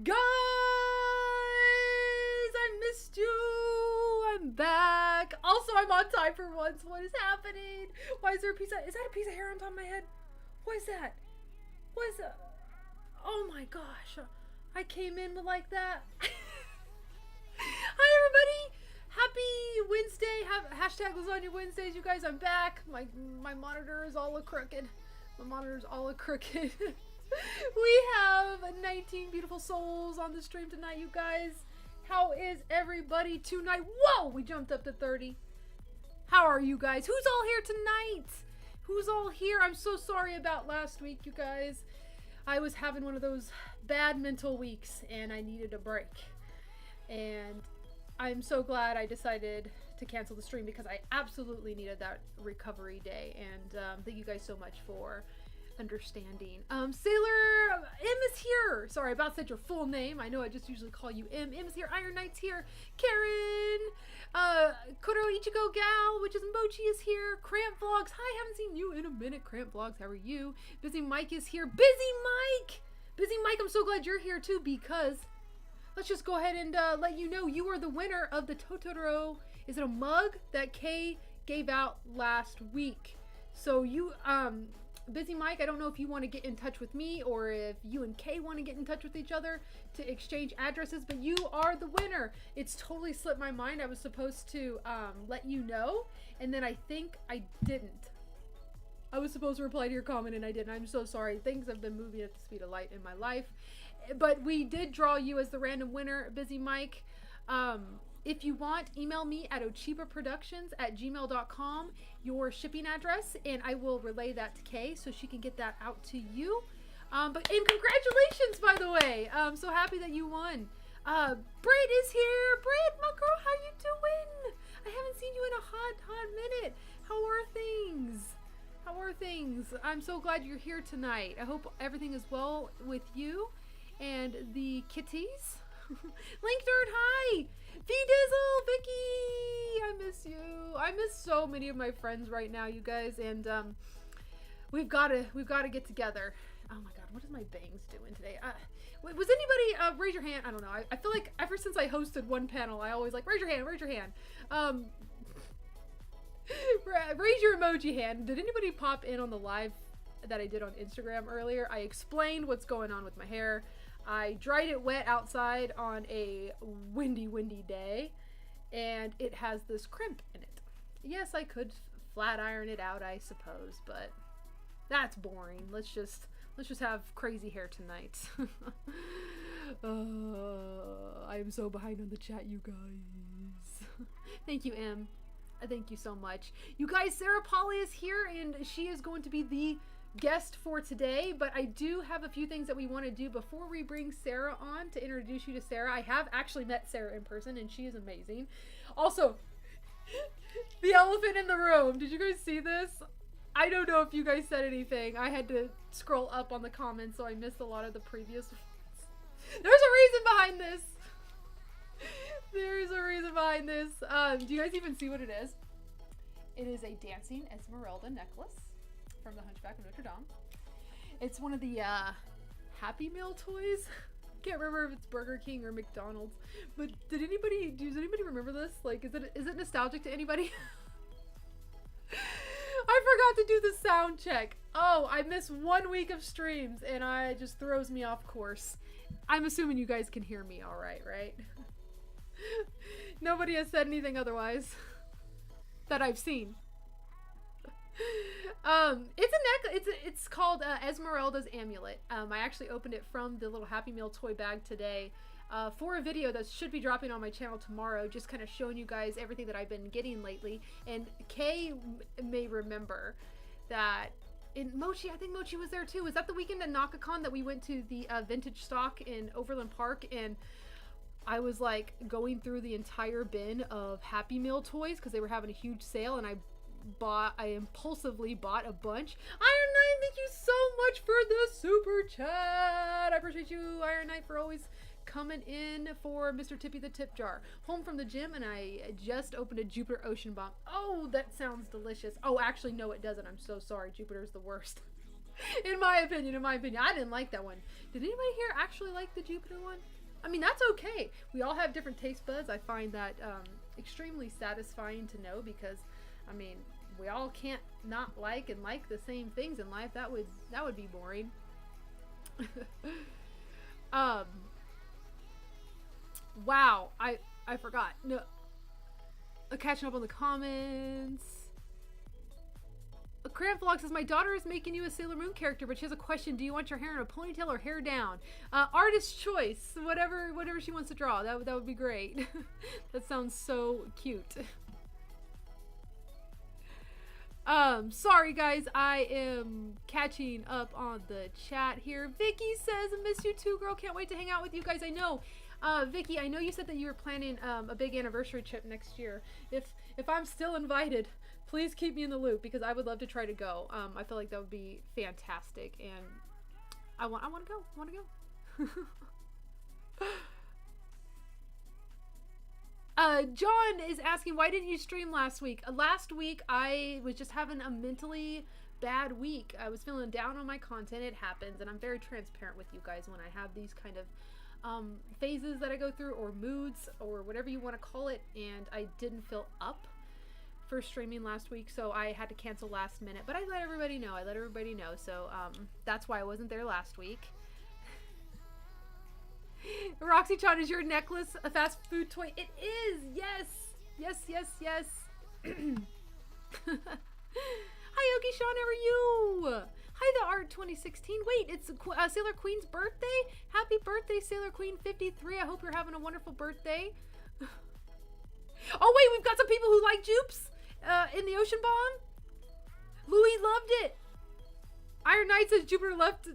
Guys, I missed you. I'm back. Also, I'm on time for once. What is happening? Why is there a piece of, is that a piece of hair on top of my head? What is that? What is that? Oh my gosh. I came in with like that. Hi everybody. Happy Wednesday. Hashtag Lasagna Wednesdays. You guys, I'm back. My monitor is all crooked. My monitor's all crooked. We have 19 beautiful souls on the stream tonight, you guys. How is everybody tonight? Whoa, we jumped up to 30. How are you guys? Who's all here tonight? Who's all here? I'm so sorry about last week, you guys. I was having one of those bad mental weeks and I needed a break. And I'm so glad I decided to cancel the stream because I absolutely needed that recovery day. And thank you guys so much for understanding. Sailor M is here. Sorry, I about said your full name. I know I just usually call you M. M is here. Iron Knight's here. Karen, Koro Ichigo Gal, which is Mochi, is here. Cramp Vlogs. Hi, haven't seen you in a minute. Cramp Vlogs, how are you? Busy Mike is here. Busy Mike! Busy Mike, I'm so glad you're here too because let's just go ahead and let you know you are the winner of the Totoro. Is it a mug that Kay gave out last week? So you, Busy Mike, I don't know if you want to get in touch with me or if you and Kay want to get in touch with each other to exchange addresses, but you are the winner. It's totally slipped my mind. I was supposed to let you know, and then I think I didn't. I was supposed to reply to your comment and I didn't. I'm so sorry. Things have been moving at the speed of light in my life. But we did draw you as the random winner, Busy Mike. If you want, email me at ochibaproductions@gmail.com your shipping address, and I will relay that to Kay so she can get that out to you. And congratulations, by the way. I'm so happy that you won. Britt is here. Britt, my girl, how you doing? I haven't seen you in a hot minute. How are things? How are things? I'm so glad you're here tonight. I hope everything is well with you and the kitties. Link Nerd, hi! V-Dizzle, Vicky! I miss you. I miss so many of my friends right now, you guys, and we've got to get together. Oh my god, what is my bangs doing today? Was anybody, raise your hand? I don't know. I feel like ever since I hosted one panel, I always like, raise your hand, raise your hand. Raise your emoji hand. Did anybody pop in on the live that I did on Instagram earlier? I explained what's going on with my hair. I dried it wet outside on a windy day, and it has this crimp in it. Yes, I could flat iron it out, I suppose, but that's boring. Let's just have crazy hair tonight. I am so behind on the chat, you guys. Thank you, M. Thank you so much. You guys, Sarah Polly is here, and she is going to be the guest for today, but I do have a few things that we want to do before we bring Sarah on to introduce you to Sarah. I have actually met Sarah in person and she is amazing. Also, the elephant in the room. Did you guys see this? I don't know if you guys said anything. I had to scroll up on the comments, so I missed a lot of the previous ones. There's a reason behind this. There's a reason behind this. Do you guys even see what it is? It is a dancing Esmeralda necklace from the Hunchback of Notre Dame. It's one of the Happy Meal toys. Can't remember if it's Burger King or McDonald's. But does anybody remember this? Like, is it nostalgic to anybody? I forgot to do the sound check. Oh, I missed 1 week of streams and it just throws me off course. I'm assuming you guys can hear me all right, right? Nobody has said anything otherwise that I've seen. It's a necklace. It's called Esmeralda's Amulet. I actually opened it from the little Happy Meal toy bag today for a video that should be dropping on my channel tomorrow, just kind of showing you guys everything that I've been getting lately. And Kay may remember that in Mochi, I think Mochi was there too. Was that the weekend at NakaCon that we went to the vintage stock in Overland Park, and I was like going through the entire bin of Happy Meal toys because they were having a huge sale, and I impulsively bought a bunch. Iron Knight, thank you so much for the super chat. I appreciate you, Iron Knight, for always coming in for Mr. Tippy the Tip Jar. Home from the gym, and I just opened a Jupiter Ocean Bomb. Oh, that sounds delicious. Oh, actually, no, it doesn't. I'm so sorry. Jupiter's the worst. In my opinion. I didn't like that one. Did anybody here actually like the Jupiter one? I mean, that's okay. We all have different taste buds. I find that extremely satisfying to know, because I mean, we all can't not like and like the same things in life. That would be boring. Wow, I forgot. No, catching up on the comments. Cramp Vlog says, my daughter is making you a Sailor Moon character, but she has a question. Do you want your hair in a ponytail or hair down? Artist choice. Whatever she wants to draw. That would be great. That sounds so cute. Sorry guys, I am catching up on the chat here. Vicky says, I miss you too, girl. Can't wait to hang out with you guys. I know, Vicky, I know you said that you were planning a big anniversary trip next year. If I'm still invited, please keep me in the loop, because I would love to try to go. I feel like that would be fantastic, and I want to go. John is asking, why didn't you stream last week? Last week, I was just having a mentally bad week. I was feeling down on my content. It happens, and I'm very transparent with you guys when I have these kind of phases that I go through, or moods, or whatever you want to call it, and I didn't feel up for streaming last week, so I had to cancel last minute. But I let everybody know. So that's why I wasn't there last week. Roxy-chan, is your necklace a fast food toy? It is! Yes! Yes. Hi, Yogi-chan, how are you? Hi, the Art 2016. Wait, it's Sailor Queen's birthday? Happy birthday, Sailor Queen 53. I hope you're having a wonderful birthday. Oh, wait, we've got some people who like Jupes in the Ocean Bomb. Louis loved it. Iron Knight says Jupiter left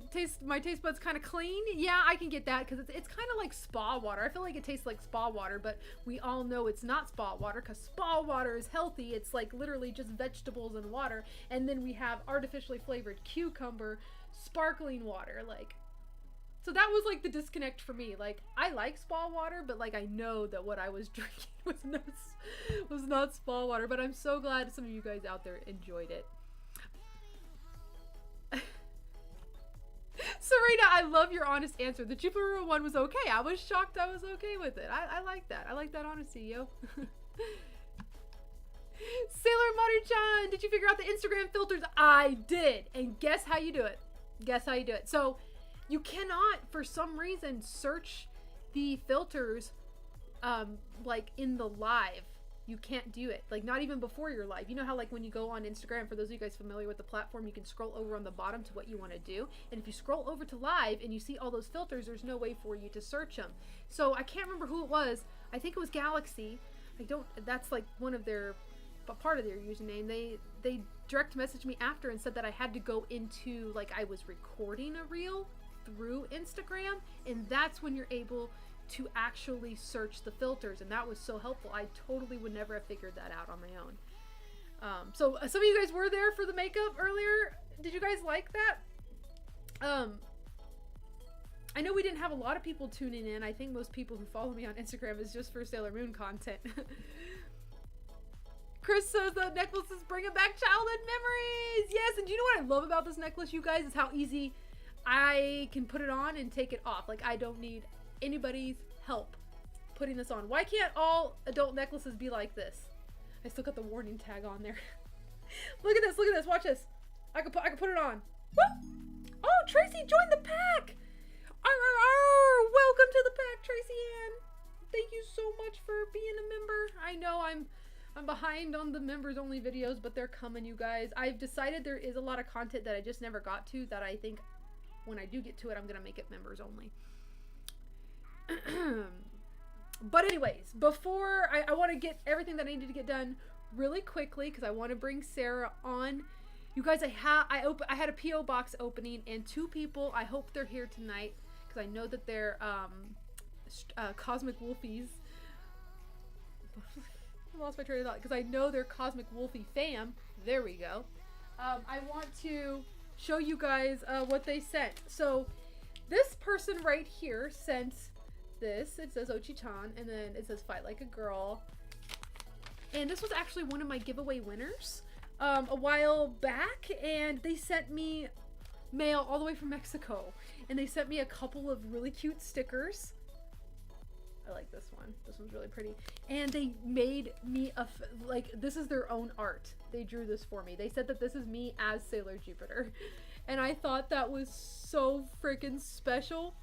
my taste buds kind of clean. Yeah, I can get that, because it's kind of like spa water. I feel like it tastes like spa water, but we all know it's not spa water, because spa water is healthy. It's like literally just vegetables and water, and then we have artificially flavored cucumber sparkling water. Like, so that was like the disconnect for me. Like, I like spa water, but like I know that what I was drinking was not spa water. But I'm so glad some of you guys out there enjoyed it. Serena, I love your honest answer. The Jupiter one was okay. I was shocked I was okay with it. I like that. I like that honesty, yo. Sailor Mother-chan, did you figure out the Instagram filters? I did. And guess how you do it. So you cannot, for some reason, search the filters like in the live. You can't do it, like not even before you're live. You know how like when you go on Instagram, for those of you guys familiar with the platform, you can scroll over on the bottom to what you want to do, and if you scroll over to live and you see all those filters, there's no way for you to search them. So I can't remember who it was. I think it was Galaxy. That's like one of their, part of their username. They direct messaged me after and said that I had to go into, like, I was recording a reel through Instagram, and that's when you're able to actually search the filters, and that was so helpful. I totally would never have figured that out on my own. So some of you guys were there for the makeup earlier. Did you guys like that? I know we didn't have a lot of people tuning in. I think most people who follow me on Instagram is just for Sailor Moon content. Chris says the necklaces bringing back childhood memories. Yes, and do you know what I love about this necklace, you guys, is how easy I can put it on and take it off. Like, I don't need anybody's help putting this on. Why can't all adult necklaces be like this? I still got the warning tag on there. Look at this, watch this. I can put it on. Woo! Oh, Tracy joined the pack. welcome to the pack, Tracy Ann. Thank you so much for being a member. I know I'm behind on the members only videos, but they're coming, you guys. I've decided there is a lot of content that I just never got to that I think when I do get to it, I'm gonna make it members only. But anyways, before I want to get everything that I needed to get done really quickly because I want to bring Sarah on. You guys, I had a PO box opening and 2 people. I hope they're here tonight because I know that they're Cosmic Wolfies. I lost my train of thought because I know they're Cosmic Wolfie fam. There we go. I want to show you guys what they sent. So this person right here sent this. It says Ochi-chan and then it says fight like a girl. And this was actually one of my giveaway winners a while back, and they sent me mail all the way from Mexico, and they sent me a couple of really cute stickers. I like this one. This one's really pretty. And they made me this is their own art. They drew this for me. They said that this is me as Sailor Jupiter. And I thought that was so freaking special.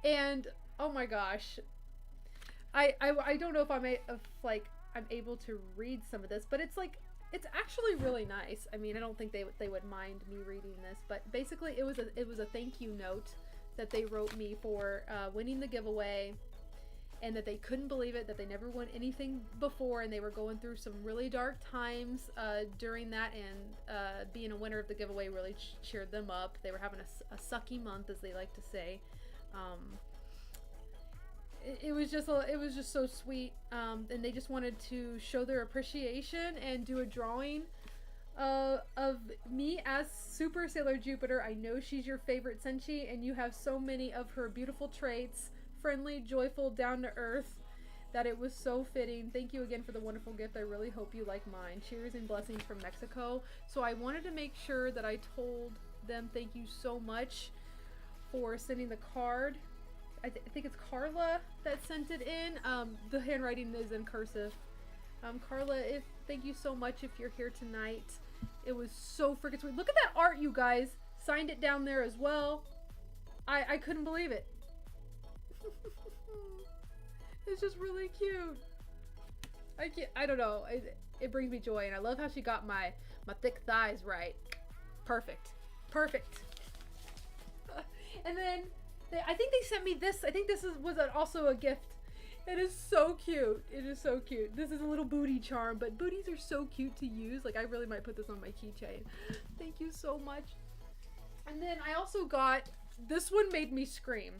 And oh my gosh. I don't know if I'm able to read some of this, but it's actually really nice. I mean, I don't think they would mind me reading this, but basically it was a thank you note that they wrote me for winning the giveaway, and that they couldn't believe it, that they never won anything before, and they were going through some really dark times during that, and being a winner of the giveaway really cheered them up. They were having a sucky month, as they like to say. It was just so sweet, and they just wanted to show their appreciation and do a drawing of me as Super Sailor Jupiter. I know she's your favorite Senshi, and you have so many of her beautiful traits, friendly, joyful, down to earth, that it was so fitting. Thank you again for the wonderful gift. I really hope you like mine. Cheers and blessings from Mexico. So I wanted to make sure that I told them thank you so much for sending the card. I think it's Carla that sent it in. The handwriting is in cursive. Carla, thank you so much if you're here tonight. It was so freaking sweet. Look at that art, you guys. Signed it down there as well. I couldn't believe it. It's just really cute. I don't know. It brings me joy, and I love how she got my thick thighs right. Perfect. Perfect. And then I think they sent me this. I think this was also a gift. It is so cute. It is so cute. This is a little booty charm, but booties are so cute to use. Like, I really might put this on my keychain. Thank you so much. And then I also got, this one made me scream.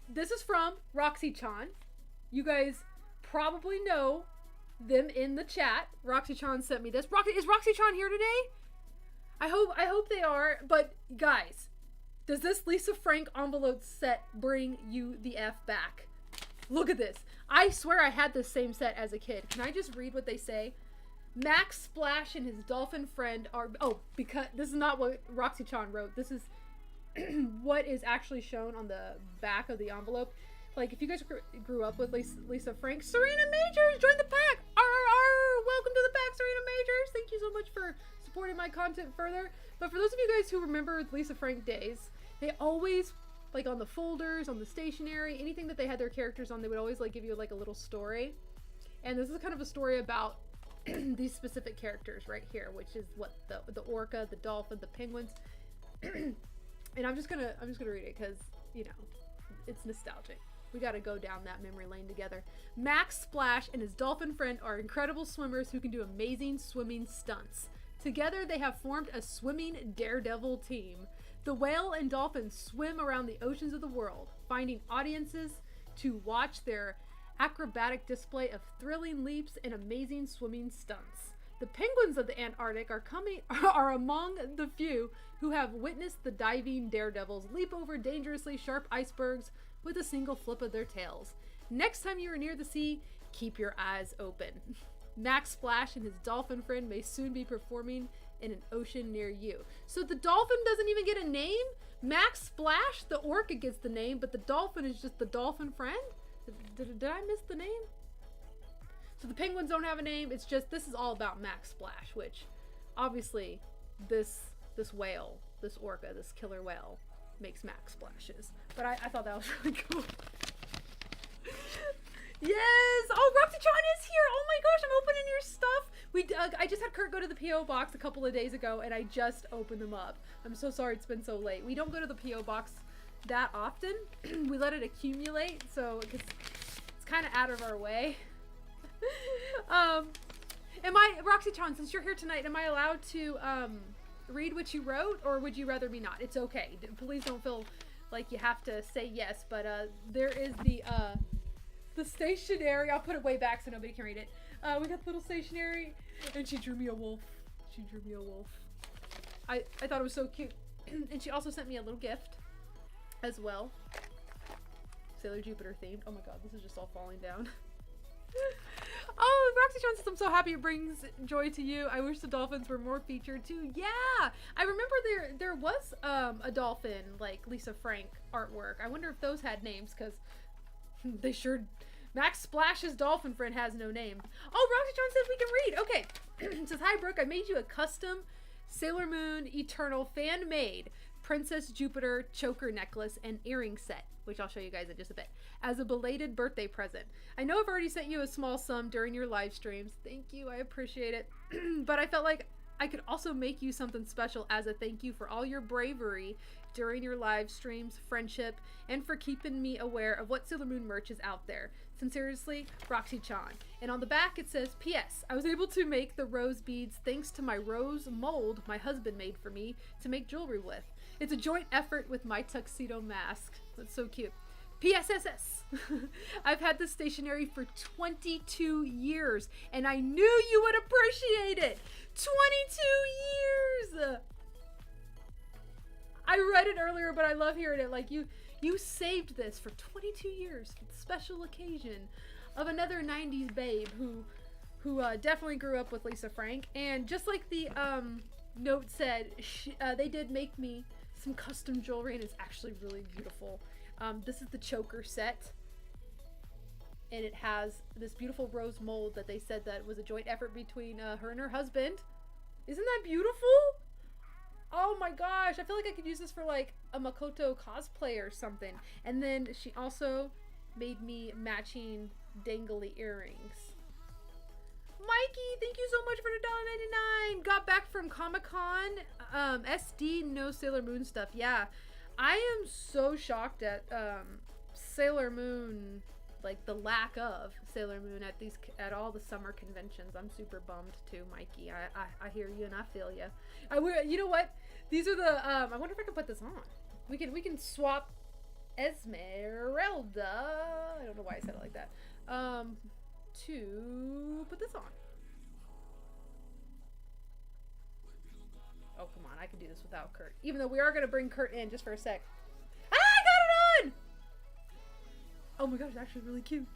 This is from Roxy-chan. You guys probably know them in the chat. Roxy-chan sent me this. Is Roxy-chan here today? I hope they are. But guys, does this Lisa Frank envelope set bring you the F back? Look at this. I swear I had this same set as a kid. Can I just read what they say? Max Splash and his dolphin friend are... Oh, because this is not what Roxy-chan wrote. This is what is actually shown on the back of the envelope. Like, if you guys grew up with Lisa Frank, Serena Majors, join the pack! RRR! Welcome to the pack, Serena Majors! Thank you so much for supporting my content further. But for those of you guys who remember Lisa Frank days, they always, like on the folders, on the stationery, anything that they had their characters on, they would always like give you like a little story. And this is kind of a story about these specific characters right here, which is what the orca, the dolphin, the penguins. And I'm just gonna read it because, you know, it's nostalgic. We gotta go down that memory lane together. Max Splash and his dolphin friend are incredible swimmers who can do amazing swimming stunts. Together they have formed a swimming daredevil team. The whale and dolphin swim around the oceans of the world, finding audiences to watch their acrobatic display of thrilling leaps and amazing swimming stunts. The penguins of the Antarctic are among the few who have witnessed the diving daredevils leap over dangerously sharp icebergs with a single flip of their tails. Next time you are near the sea, keep your eyes open. Max Splash and his dolphin friend may soon be performing in an ocean near you. So the dolphin doesn't even get a name? Max Splash, the orca, gets the name, but the dolphin is just the dolphin friend? Did I miss the name? So the penguins don't have a name. It's just, this is all about Max Splash, which obviously this whale, this orca, this killer whale, makes max splashes. But I thought that was really cool. Yes! Oh, Roxy-chan is here! Oh my gosh, I'm opening your stuff! I just had Kurt go to the P.O. box a couple of days ago, and I just opened them up. I'm so sorry it's been so late. We don't go to the P.O. box that often. We let it accumulate, so it's kind of out of our way. Roxy-chan, since you're here tonight, am I allowed to read what you wrote, or would you rather me not? It's okay. Please don't feel like you have to say yes, but there is the stationery. I'll put it way back so nobody can read it. We got the little stationery, and she drew me a wolf. She drew me a wolf. I thought it was so cute. And she also sent me a little gift as well. Sailor Jupiter themed. Oh my god, this is just all falling down. Oh, Roxy-chan says, I'm so happy it brings joy to you. I wish the dolphins were more featured too. Yeah, I remember there was a dolphin, like Lisa Frank artwork. I wonder if those had names, because they sure... Max Splash's dolphin friend has no name. Oh, Roxy-chan says we can read. Okay. It says, hi, Brooke. I made you a custom Sailor Moon Eternal fan-made Princess Jupiter choker necklace and earring set, which I'll show you guys in just a bit, as a belated birthday present. I know I've already sent you a small sum during your live streams. Thank you. I appreciate it. But I felt like I could also make you something special as a thank you for all your bravery during your live streams, friendship, and for keeping me aware of what Sailor Moon merch is out there. Sincerely, Roxy-chan. And on the back it says, P.S. I was able to make the rose beads thanks to my rose mold my husband made for me to make jewelry with. It's a joint effort with my tuxedo mask. That's so cute. PSSS. I've had this stationery for 22 years, and I knew you would appreciate it. 22 years! I read it earlier, but I love hearing it. Like, you saved this for 22 years for the special occasion of another 90s babe who definitely grew up with Lisa Frank. And just like the note said, they did make me some custom jewelry, and it's actually really beautiful. This is the choker set, and it has this beautiful rose mold that they said that was a joint effort between her and her husband. Isn't that beautiful? Oh my gosh, I feel like I could use this for like a Makoto cosplay or something. And then she also made me matching dangly earrings. Mikey, thank you so much for the $1.99. Got back from Comic-Con. SD, no Sailor Moon stuff. Yeah, I am so shocked at Sailor Moon, like the lack of Sailor Moon at all the summer conventions. I'm super bummed too, Mikey. I hear you and I feel you. You know what? These are the I wonder if I can put this on. We can swap Esmeralda. I don't know why I said it like that. To put this on. Oh, come on. I can do this without Kurt. Even though we are going to bring Kurt in just for a sec. Ah, I got it on! Oh my gosh, it's actually really cute.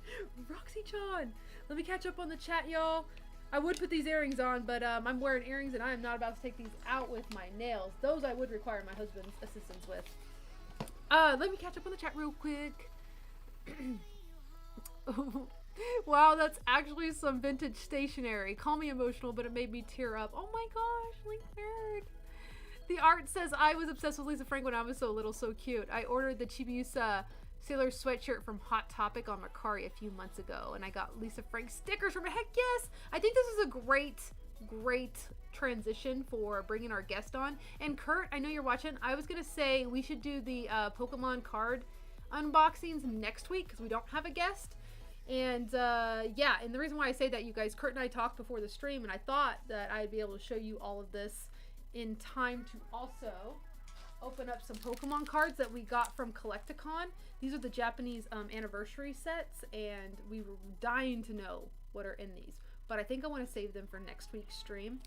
Roxy-chan. Let me catch up on the chat, y'all. I would put these earrings on, but I'm wearing earrings and I am not about to take these out with my nails. Those I would require my husband's assistance with. Let me catch up on the chat real quick. Wow, that's actually some vintage stationery. Call me emotional, but it made me tear up. Oh my gosh, Link Nerd. The art says, I was obsessed with Lisa Frank when I was so little, so cute. I ordered the Chibiusa Sailor sweatshirt from Hot Topic on Mercari a few months ago, and I got Lisa Frank stickers from it. Heck yes! I think this is a great transition for bringing our guest on. And Kurt, I know you're watching. I was gonna say we should do the Pokemon card unboxings next week because we don't have a guest. And yeah, and the reason why I say that, you guys, Kurt and I talked before the stream, and I thought that I'd be able to show you all of this in time to also open up some Pokemon cards that we got from Collecticon. These are the Japanese anniversary sets, and we were dying to know what are in these. But I think I want to save them for next week's stream.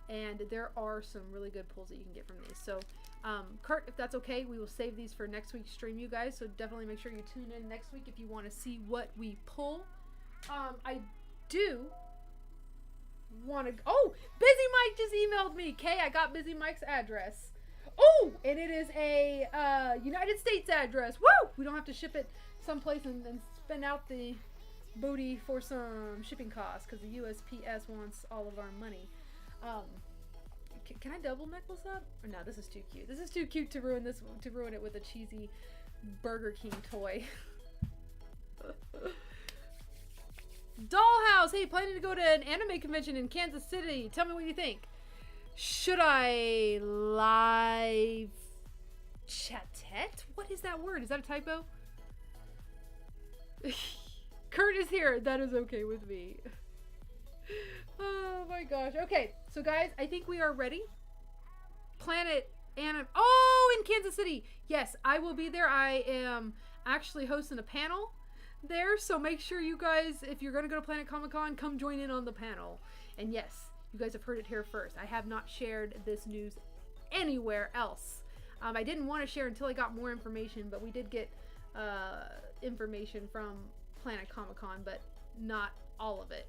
And there are some really good pulls that you can get from these. So, Kurt, if that's okay, we will save these for next week's stream, you guys. So definitely make sure you tune in next week if you want to see what we pull. I do want to... Oh! Busy Mike just emailed me. Kay, I got Busy Mike's address. Oh! And it is a United States address. Woo! We don't have to ship it someplace and spend out the booty for some shipping costs because the USPS wants all of our money. Can I double necklace up? Or no, this is too cute. This is too cute to ruin it with a cheesy Burger King toy. Dollhouse! Hey, planning to go to an anime convention in Kansas City. Tell me what you think. Should I live chatette? What is that word? Is that a typo? Kurt is here. That is okay with me. Oh my gosh. Okay, so guys, I think we are ready. Planet Anime. Oh, in Kansas City. Yes, I will be there. I am actually hosting a panel there, so make sure you guys, if you're going to go to Planet Comic Con, come join in on the panel. And yes, you guys have heard it here first. I have not shared this news anywhere else. I didn't want to share until I got more information, but we did get information from Planet Comic Con, but not all of it.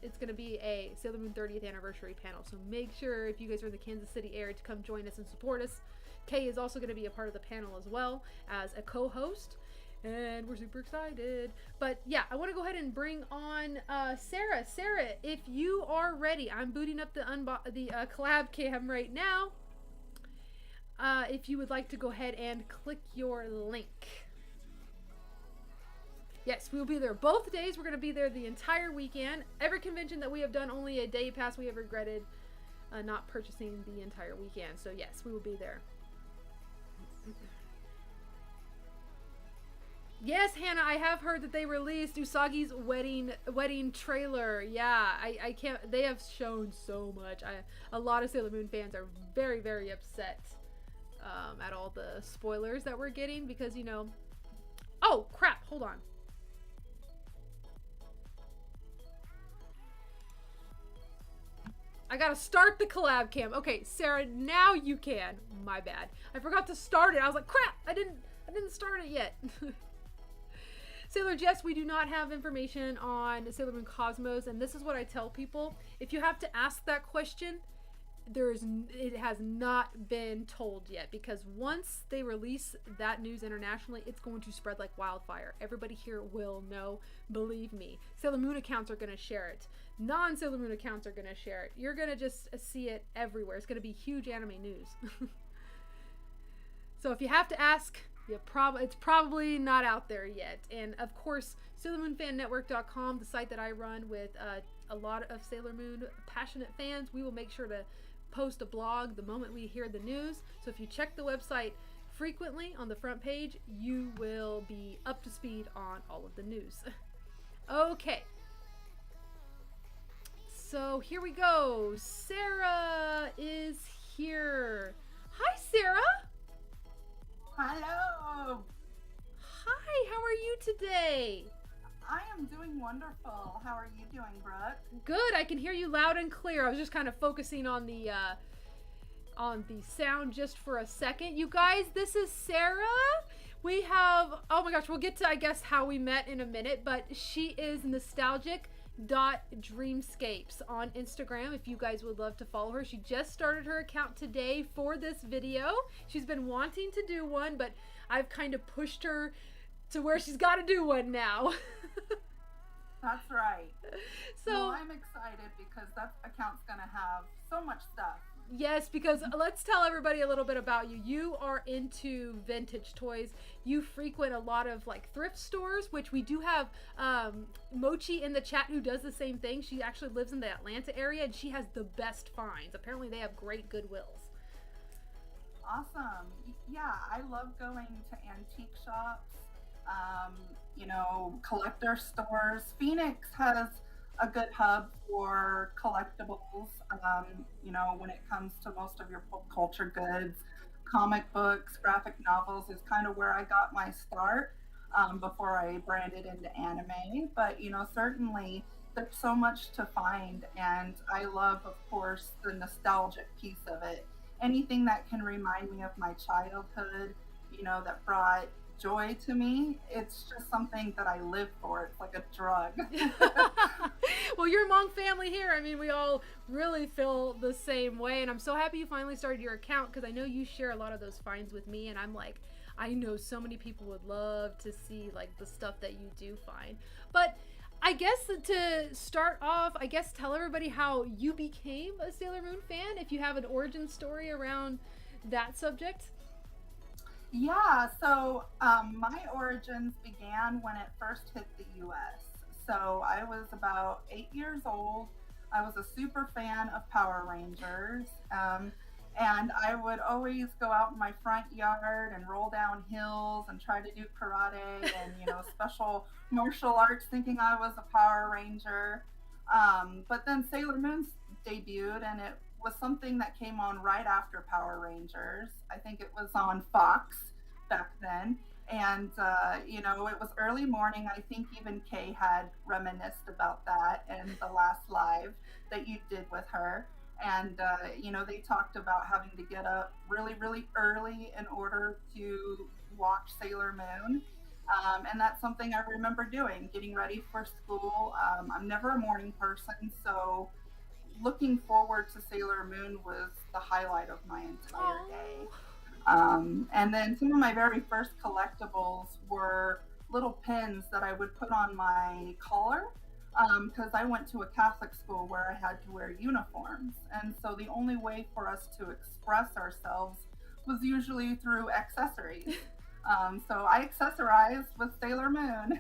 It's going to be a Sailor Moon 30th anniversary panel, so make sure if you guys are in the Kansas City area to come join us and support us. Kay is also going to be a part of the panel as well as a co-host, and we're super excited. But yeah, I want to go ahead and bring on Sara. Sara, if you are ready, I'm booting up the collab cam right now. If you would like to go ahead and click your link. Yes, we will be there both days. We're going to be there the entire weekend. Every convention that we have done, only a day past, we have regretted not purchasing the entire weekend. So yes, we will be there. Yes, Hannah, I have heard that they released Usagi's wedding trailer. Yeah, I can't. They have shown so much. A lot of Sailor Moon fans are very, very upset at all the spoilers that we're getting because, you know. Oh crap! Hold on. I gotta start the collab cam. Okay, Sara, now you can. My bad. I forgot to start it. I was like, crap! I didn't start it yet. Sailor Jess, we do not have information on Sailor Moon Cosmos, and this is what I tell people. If you have to ask that question, it has not been told yet, because once they release that news internationally, it's going to spread like wildfire. Everybody here will know, believe me. Sailor Moon accounts are going to share it. Non-Sailor Moon accounts are going to share it. You're going to just see it everywhere. It's going to be huge anime news. So if you have to ask, it's probably not out there yet. And of course, SailorMoonFanNetwork.com, the site that I run with a lot of Sailor Moon passionate fans, we will make sure to post a blog the moment we hear the news. So if you check the website frequently on the front page, you will be up to speed on all of the news. Okay. So here we go. Sara is here. Hi, Sara. Hello. Hi, how are you today? I am doing wonderful. How are you doing, Brooke? Good. I can hear you loud and clear. I was just kind of focusing on the sound just for a second. You guys, this is Sara. We have, oh my gosh, we'll get to, I guess, how we met in a minute, but she is nostalgic.dreamscapes on Instagram if you guys would love to follow her. She just started her account today for this video. She's been wanting to do one, but I've kind of pushed her to where she's got to do one now. That's right. So well, I'm excited because that account's gonna have so much stuff. Yes, because let's tell everybody a little bit about you. You are into vintage toys. You frequent a lot of like thrift stores, which we do have Mochi in the chat who does the same thing. She actually lives in the Atlanta area and she has the best finds. Apparently they have great Goodwills. Awesome. Yeah, I love going to antique shops, you know, collector stores. Phoenix has a good hub for collectibles, you know, when it comes to most of your pop culture goods. Comic books, graphic novels is kind of where I got my start before I branded into anime. But, you know, certainly there's so much to find. And I love, of course, the nostalgic piece of it. Anything that can remind me of my childhood, you know, that brought joy to me, it's just something that I live for. It's like a drug. Well, you're among family here. I mean, we all really feel the same way, and I'm so happy you finally started your account because I know you share a lot of those finds with me, and I'm like, I know so many people would love to see like the stuff that you do find. But I guess to start off, I guess tell everybody how you became a Sailor Moon fan, if you have an origin story around that subject. Yeah, so my origins began when it first hit the US. So I was about 8 years old. I was a super fan of Power Rangers. And I would always go out in my front yard and roll down hills and try to do karate and, special martial arts thinking I was a Power Ranger. But then Sailor Moon debuted, and it was something that came on right after Power Rangers. I think it was on Fox back then. And, it was early morning. I think even Kay had reminisced about that in the last live that you did with her. And, they talked about having to get up really, really early in order to watch Sailor Moon. And that's something I remember doing, getting ready for school. I'm never a morning person, so looking forward to Sailor Moon was the highlight of my entire day. Oh. And then some of my very first collectibles were little pins that I would put on my collar because I went to a Catholic school where I had to wear uniforms. And so the only way for us to express ourselves was usually through accessories. So I accessorized with Sailor Moon.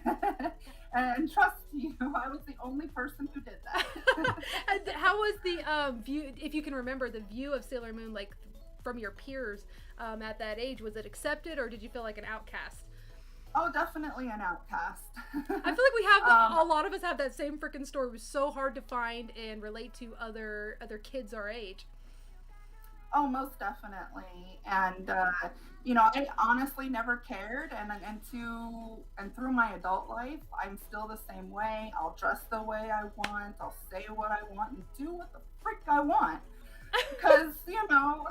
And trust you, I was the only person who did that. And how was the view, if you can remember, the view of Sailor Moon, like from your peers at that age? Was it accepted, or did you feel like an outcast? Oh, definitely an outcast. I feel like we have a lot of us have that same freaking story. It was so hard to find and relate to other kids our age. Oh, most definitely. And I honestly never cared, and through my adult life, I'm still the same way. I'll dress the way I want. I'll say what I want and do what the frick I want. Because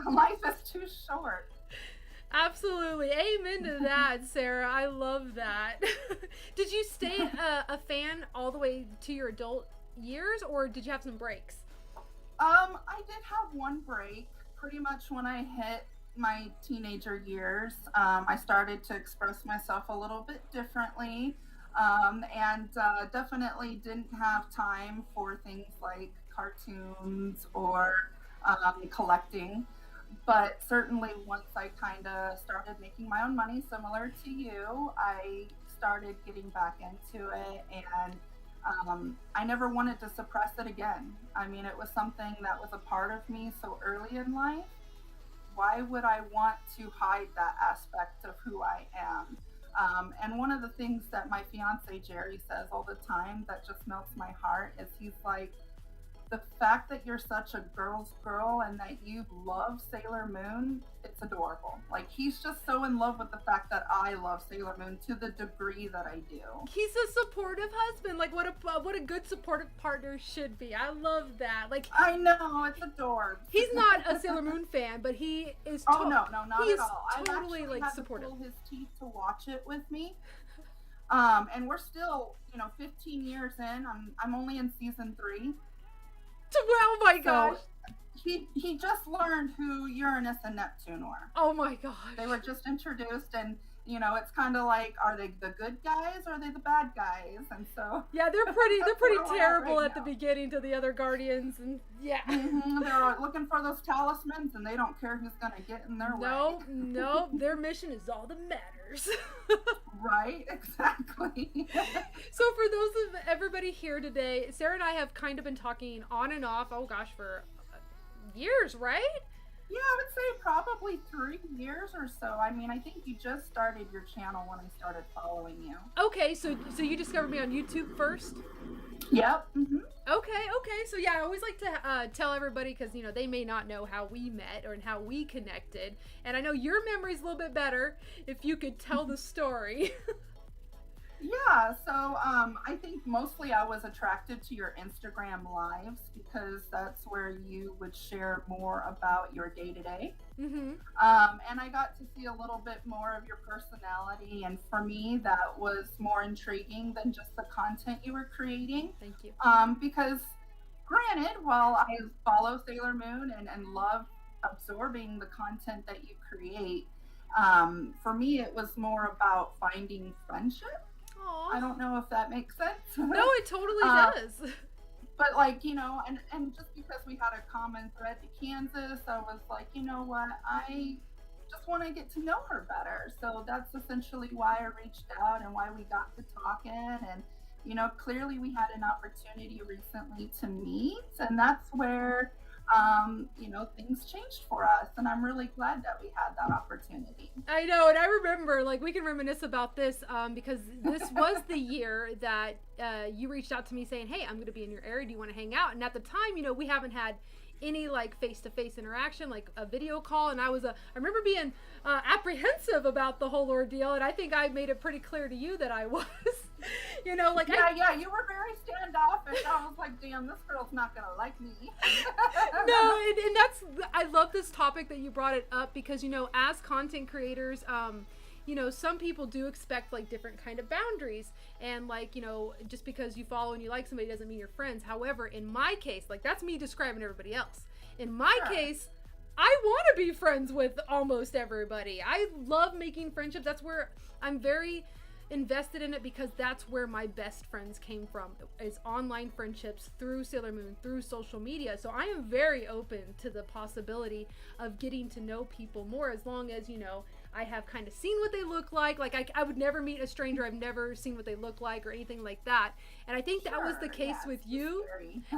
life is too short. Absolutely. Amen to that, Sarah. I love that. Did you stay a fan all the way to your adult years, or did you have some breaks? I did have one break pretty much when I hit my teenager years. I started to express myself a little bit differently, and definitely didn't have time for things like cartoons or collecting. But certainly, once I kind of started making my own money, similar to you, I started getting back into it, and I never wanted to suppress it again. I mean, it was something that was a part of me so early in life. Why would I want to hide that aspect of who I am? And one of the things that my fiance Jerry says all the time that just melts my heart is he's like, the fact that you're such a girl's girl and that you love Sailor Moon, it's adorable. Like, he's just so in love with the fact that I love Sailor Moon to the degree that I do. He's a supportive husband. Like, what a good supportive partner should be. I love that. Like, I know, it's adorable. He's not a Sailor Moon fan, but he is. No, not at all. Totally I've like had supportive. To pull his teeth to watch it with me. And we're still, 15 years in. I'm only in season 3. Oh my gosh. So he just learned who Uranus and Neptune were. Oh my gosh. They were just introduced, and it's kind of like, are they the good guys or are they the bad guys? And so yeah, they're pretty terrible right at the beginning to the other Guardians, and yeah. Mm-hmm. They're looking for those talismans, and they don't care who's gonna get in their way. No, their mission is all that matters. Right, exactly. So for those of everybody here today, Sarah and I have kind of been talking on and off, oh gosh, for years, right? Yeah, I would say probably 3 years or so. I mean, I think you just started your channel when I started following you. Okay, so you discovered me on YouTube first? Yep. Mm-hmm. Okay. So yeah, I always like to tell everybody, because they may not know how we met or how we connected, and I know your memory's a little bit better if you could tell the story. Yeah, so I think mostly I was attracted to your Instagram lives because that's where you would share more about your day-to-day. Mm-hmm. And I got to see a little bit more of your personality, and for me that was more intriguing than just the content you were creating. Thank you. Because granted, while I follow Sailor Moon and love absorbing the content that you create, for me it was more about finding friendship. Aw. I don't know if that makes sense. No, it totally does. But like, and just because we had a common thread to Kansas, I was like, you know what, I just want to get to know her better. So that's essentially why I reached out and why we got to talking. And, clearly we had an opportunity recently to meet, and that's where, things changed for us. And I'm really glad that we had that opportunity. I know, and I remember, like, we can reminisce about this because this was the year that you reached out to me saying, hey, I'm going to be in your area. Do you want to hang out? And at the time, we haven't had any, like, face-to-face interaction, like a video call. And I remember being apprehensive about the whole ordeal. And I think I made it pretty clear to you that I was, like. Yeah, you were very standoffish. I was like, damn, this girl's not going to like me. No, and I love this topic that you brought it up because, as content creators, some people do expect like different kind of boundaries, and like, just because you follow and you like somebody doesn't mean you're friends. However, in my case, like, that's me describing everybody else. In my case, I want to be friends with almost everybody. I love making friendships. That's where I'm very invested in it, because that's where my best friends came from, is online friendships through Sailor Moon, through social media. So I am very open to the possibility of getting to know people more, as long as, I have kind of seen what they look like. Like, I would never meet a stranger I've never seen what they look like or anything like that. And I think that was the case with you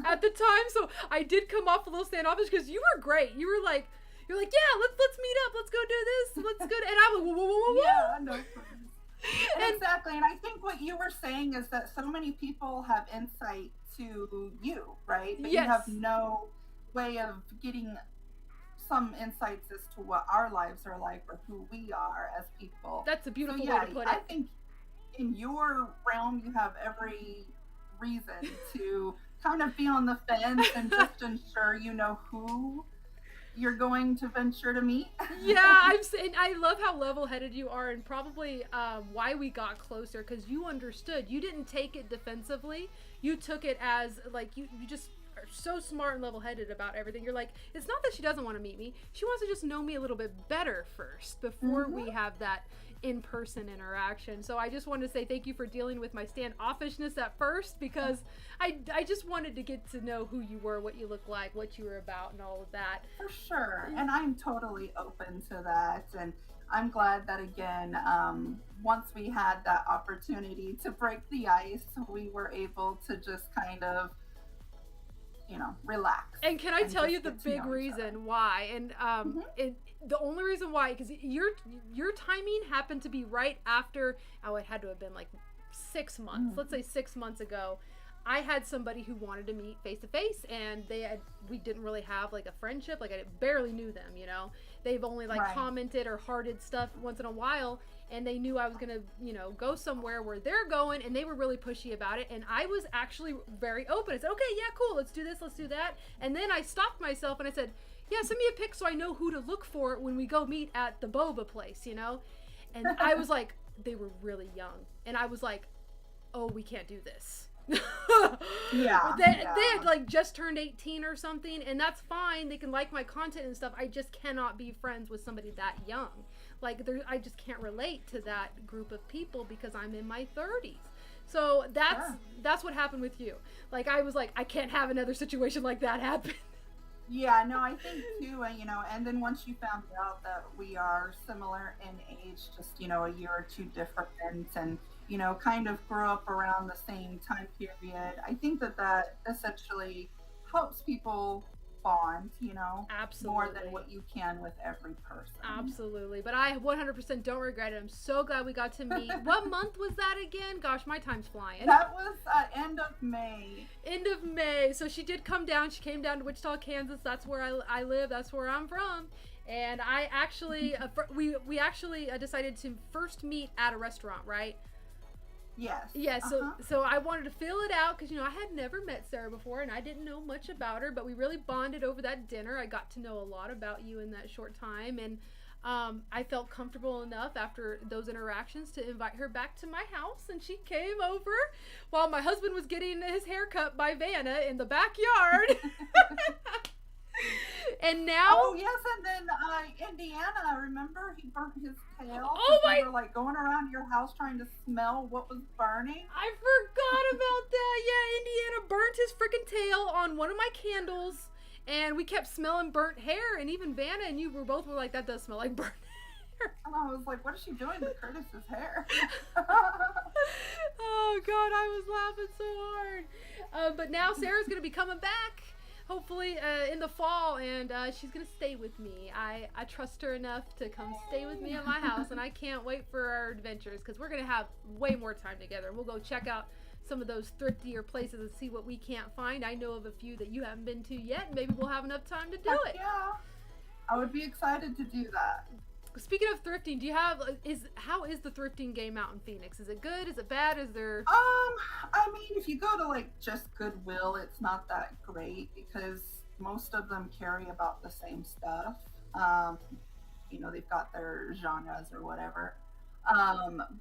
at the time. So I did come off a little standoffish because you were great. You're like, yeah, let's meet up. Let's go do this. Let's go. And I'm like, whoa. Yeah, no. Exactly. And I think what you were saying is that so many people have insight to you, right? But yes. You have no way of getting some insights as to what our lives are like or who we are as people. That's a beautiful way to put it. I think in your realm you have every reason to kind of be on the fence and just ensure you know who you're going to venture to meet. Yeah, I love how level-headed you are, and probably why we got closer, because you understood. You didn't take it defensively. You took it as like you just are so smart and level-headed about everything. You're like, it's not that she doesn't want to meet me. She wants to just know me a little bit better first before we have that in-person interaction. So I just wanted to say thank you for dealing with my standoffishness at first, because I just wanted to get to know who you were, what you look like, what you were about, and all of that. For sure. And I'm totally open to that. And I'm glad that, again, once we had that opportunity to break the ice, we were able to just kind of, relax. And can I tell you the big reason why? And the only reason why, because your timing happened to be right after, it had to have been like 6 months. Let's say 6 months ago. I had somebody who wanted to meet face to face, and we didn't really have like a friendship. Like, I barely knew them, They've only like commented or hearted stuff once in a while, and they knew I was gonna, go somewhere where they're going, and they were really pushy about it. And I was actually very open. I said, okay, yeah, cool, let's do this, let's do that. And then I stopped myself and I said, yeah, send me a pic so I know who to look for when we go meet at the boba place, And I was like, they were really young, and I was like, oh, we can't do this. They had like just turned 18 or something, and that's fine. They can like my content and stuff. I just cannot be friends with somebody that young. Like, I just can't relate to that group of people because I'm in my 30s. So that's what happened with you. Like, I was like, I can't have another situation like that happen. Yeah, no, I think too, and then once you found out that we are similar in age, just, a year or two different, and, kind of grew up around the same time period, I think that essentially helps people bond, Absolutely. more than what you can with every person. Absolutely. But I 100% don't regret it. I'm so glad we got to meet. What month was that again? Gosh, my time's flying. That was end of May. End of May. So she did come down. She came down to Wichita, Kansas. That's where I live. That's where I'm from. And I actually, we actually decided to first meet at a restaurant, right? Yes. Yeah, so I wanted to feel it out because, I had never met Sara before, and I didn't know much about her, but we really bonded over that dinner. I got to know a lot about you in that short time, and I felt comfortable enough after those interactions to invite her back to my house, and she came over while my husband was getting his hair cut by Vanna in the backyard. And now, Oh yes, and then Indiana, remember he burnt his tail oh because we my, were like going around your house trying to smell what was burning. I forgot about that. Yeah, Indiana burnt his freaking tail on one of my candles, and we kept smelling burnt hair. And even Vanna and you were both were like, "That does smell like burnt hair." And I was like, what is she doing to Curtis's hair? Oh God, I was laughing so hard. But now Sarah's gonna be coming back, hopefully in the fall, and she's gonna stay with me. I trust her enough to come stay with me at my house, and I can't wait for our adventures because we're gonna have way more time together. We'll go check out some of those thriftier places and see what we can't find. I know of a few that you haven't been to yet, and maybe we'll have enough time to do it. Yeah, I would be excited to do that. Speaking of thrifting, do you have how is the thrifting game out in Phoenix? Is it good? Is it bad? Is there I mean, if you go to like just Goodwill, it's not that great because most of them carry about the same stuff. Um, they've got their genres or whatever.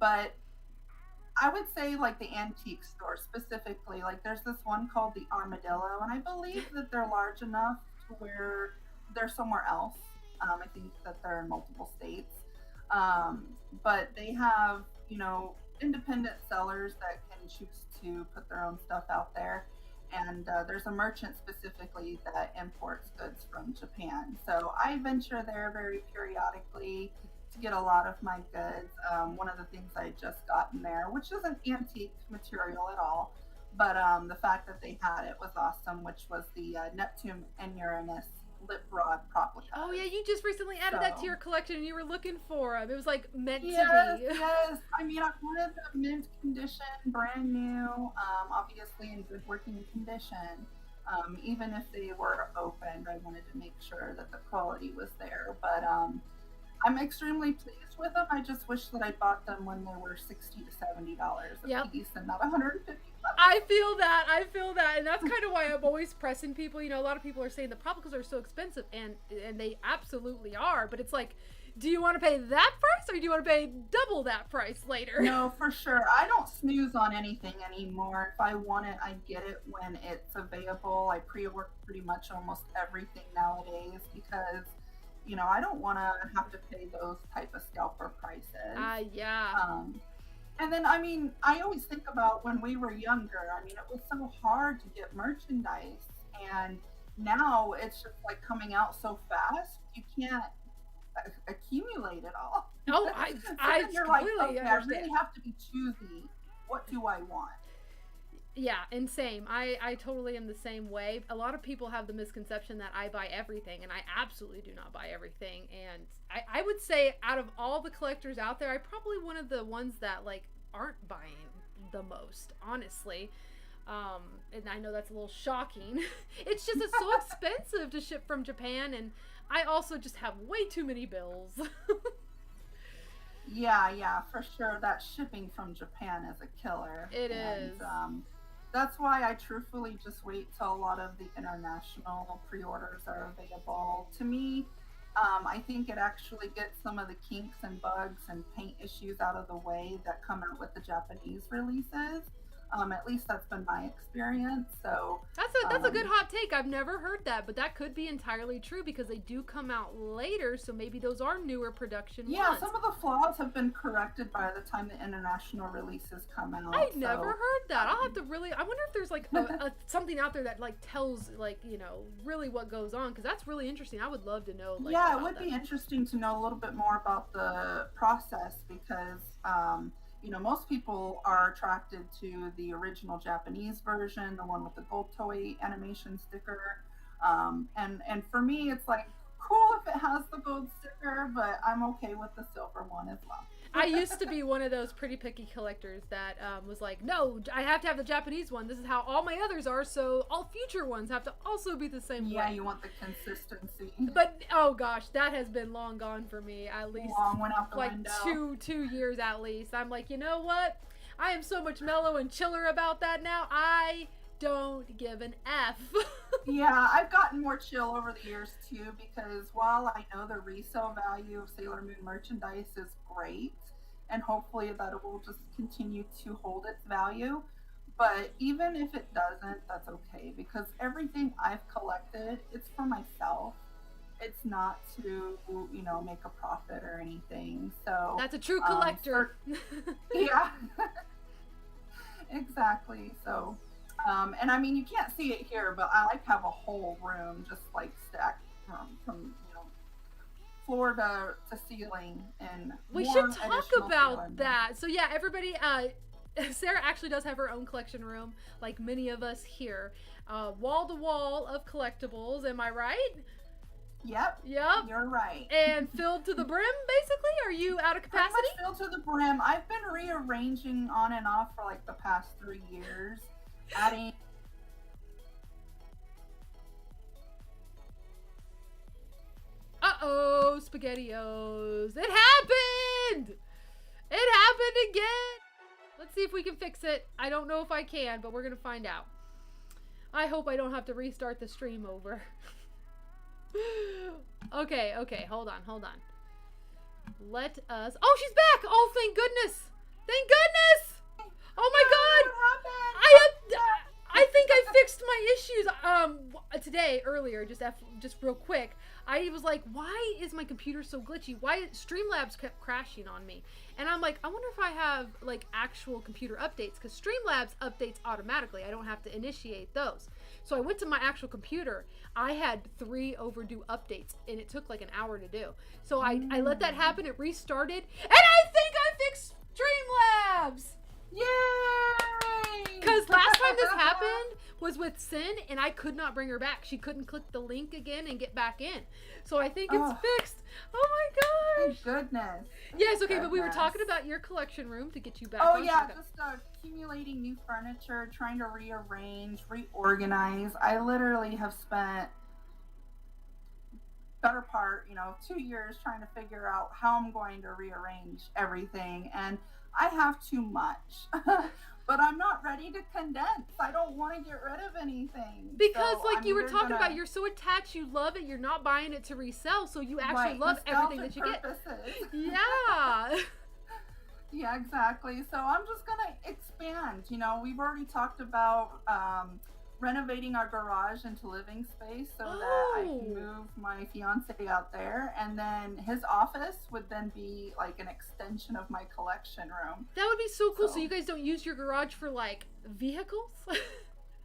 But I would say like the antique store specifically, like there's this one called the Armadillo, and I believe that they're large enough to where they're somewhere else. I think that they're in multiple states. Um, but they have, independent sellers that can choose to put their own stuff out there. And there's a merchant specifically that imports goods from Japan. So I venture there very periodically to get a lot of my goods. One of the things I just got in there, which isn't antique material at all, but the fact that they had it was awesome, which was the Neptune and Uranus lip rod replica. Oh yeah, you just recently added that to your collection and you were looking for them. It was like meant to be. Yes. I mean, I wanted them mint condition, brand new, obviously in good working condition. Even if they were opened, I wanted to make sure that the quality was there. But I'm extremely pleased with them. I just wish that I bought them when they were $60 to $70 a piece and not $150. I feel that, and that's kind of why I'm always pressing people. A lot of people are saying the replicas are so expensive, and they absolutely are. But it's like, do you want to pay that price, or do you want to pay double that price later? No, for sure. I don't snooze on anything anymore. If I want it, I get it when it's available. I pre-order pretty much almost everything nowadays because I don't want to have to pay those type of scalper prices. Yeah. And then, I mean, I always think about when we were younger. I mean, it was so hard to get merchandise, and now it's just like coming out so fast. You can't accumulate it all. Oh, so I you're like, completely okay, understand. I really have to be choosy. What do I want? Yeah, and same. I totally am the same way. A lot of people have the misconception that I buy everything, and I absolutely do not buy everything. And I would say out of all the collectors out there, I'm probably one of the ones that like aren't buying the most, honestly. And I know that's a little shocking. It's just it's so expensive to ship from Japan, and I also just have way too many bills. Yeah, for sure. That shipping from Japan is a killer. It is. That's why I truthfully just wait till a lot of the international pre-orders are available. To me, I think it actually gets some of the kinks and bugs and paint issues out of the way that come out with the Japanese releases. At least that's been my experience. So that's a good hot take. I've never heard that, but that could be entirely true because they do come out later, so maybe those are newer production ones. Some of the flaws have been corrected by the time the international releases come out. I never heard that. I'll have to really. I wonder if there's like something out there that like tells really what goes on, because that's really interesting. I would love to know. It would be interesting to know a little bit more about the process because. Most people are attracted to the original Japanese version, the one with the gold toy animation sticker. And for me, it's like cool if it has the gold sticker, but I'm okay with the silver one as well. I used to be one of those pretty picky collectors that was like, no, I have to have the Japanese one. This is how all my others are, so all future ones have to also be the same way. Yeah, you want the consistency. But, oh gosh, that has been long gone for me, at least. Long went out the like window. two years at least. I'm like, you know what? I am so much mellow and chiller about that now. I don't give an F. Yeah, I've gotten more chill over the years too, because while I know the resale value of Sailor Moon merchandise is great, and hopefully that it will just continue to hold its value, but even if it doesn't, that's okay, because everything I've collected, it's for myself. It's not to, make a profit or anything. So That's a true collector. yeah, exactly. So, and I mean, you can't see it here, but I like have a whole room just like stacked from floor to ceiling, and We should talk about that. So yeah, everybody, Sarah actually does have her own collection room, like many of us here. Wall to wall of collectibles, am I right? Yep. Yep. You're right. And filled to the brim, basically? Are you out of capacity? Pretty much filled to the brim. I've been rearranging on and off for like the past 3 years, adding. Uh-oh, SpaghettiOs. It happened! It happened again! Let's see if we can fix it. I don't know if I can, but we're gonna find out. I hope I don't have to restart the stream over. Okay, hold on. Let us... Oh, she's back! Oh, thank goodness! Thank goodness! Oh my god! I think I fixed my issues today, earlier, just real quick. I was like, why is my computer so glitchy? Why Streamlabs kept crashing on me? And I'm like, I wonder if I have like actual computer updates, because Streamlabs updates automatically. I don't have to initiate those. So I went to my actual computer. I had 3 overdue updates, and it took like an hour to do. So I let that happen. It restarted, and I think I fixed Streamlabs. Yay! Because last time this happened was with Sin, and I could not bring her back. She couldn't click the link again and get back in. So I think it's fixed. Oh my gosh. Thank goodness. Yes, okay, but we were talking about your collection room to get you back. Oh yeah, just accumulating new furniture, trying to rearrange, reorganize. I literally have spent better part, 2 years trying to figure out how I'm going to rearrange everything, and I have too much. But I'm not ready to condense. I don't want to get rid of anything. Because you were talking about, you're so attached, you love it, you're not buying it to resell, so you actually love everything that you purposes. Get. Yeah. Yeah, exactly. So I'm just going to expand. We've already talked about renovating our garage into living space so that I can move my fiance out there, and then his office would then be like an extension of my collection room. That would be so cool. So you guys don't use your garage for like vehicles?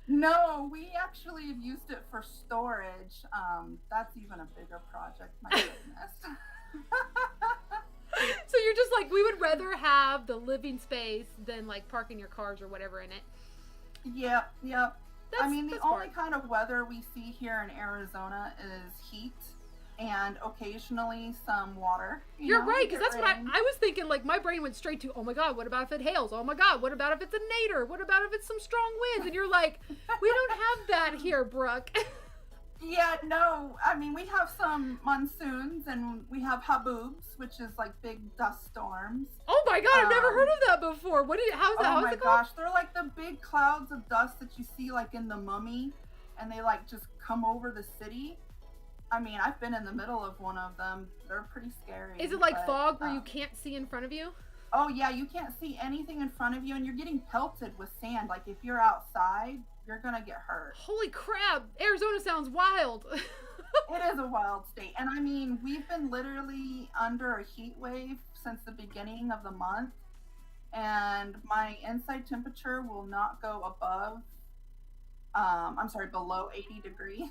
No, we actually have used it for storage. That's even a bigger project, my goodness. So you're just like, we would rather have the living space than like parking your cars or whatever in it. Yep. The only kind of weather we see here in Arizona is heat and occasionally some water. You're right, because that's what I was thinking. Like, my brain went straight to, oh my god, what about if it hails? Oh my god, what about if it's a nadir? What about if it's some strong winds? And you're like, we don't have that here, Brooke. Yeah, no. I mean, we have some monsoons, and we have haboobs, which is like big dust storms. Oh my god, I've never heard of that before. How is it called? Oh my gosh, they're like the big clouds of dust that you see like in The Mummy, and they like just come over the city. I mean, I've been in the middle of one of them. They're pretty scary. Is it like fog where you can't see in front of you? Oh yeah, you can't see anything in front of you, and you're getting pelted with sand. Like, if you're outside, you're gonna get hurt. Holy crap! Arizona sounds wild. It is a wild state. And I mean, we've been literally under a heat wave since the beginning of the month, and my inside temperature will not go below 80 degrees.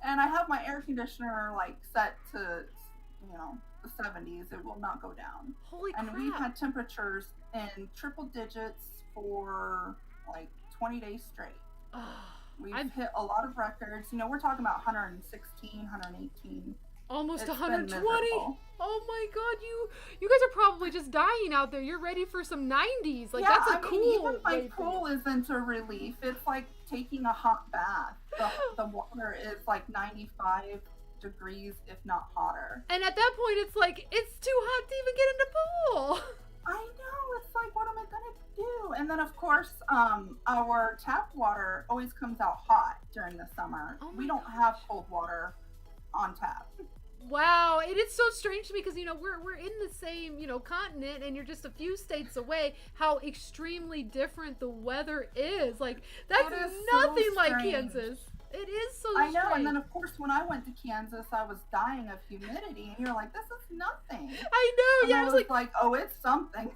And I have my air conditioner like set to, the 70s. It will not go down. Holy crap. And we've had temperatures in triple digits for like 20 days straight. We've hit a lot of records. We're talking about 116, 118. Almost 120. Oh my god, you guys are probably just dying out there. You're ready for some 90s. Like, yeah, that's cool. Even my pool isn't a relief. It's like taking a hot bath. The water is like 95 degrees, if not hotter. And at that point, it's like, it's too hot to even get in the pool. I know. It's like, what am I gonna do? And then, of course, our tap water always comes out hot during the summer. We don't have cold water on tap. Wow, it is so strange to me because, we're in the same, continent, and you're just a few states away, how extremely different the weather is. Like, that's nothing like Kansas. It is so I know, strange. and then of course when I went to Kansas, I was dying of humidity, and you're like, this is nothing. I know, And yeah, I I was like, oh, it's something.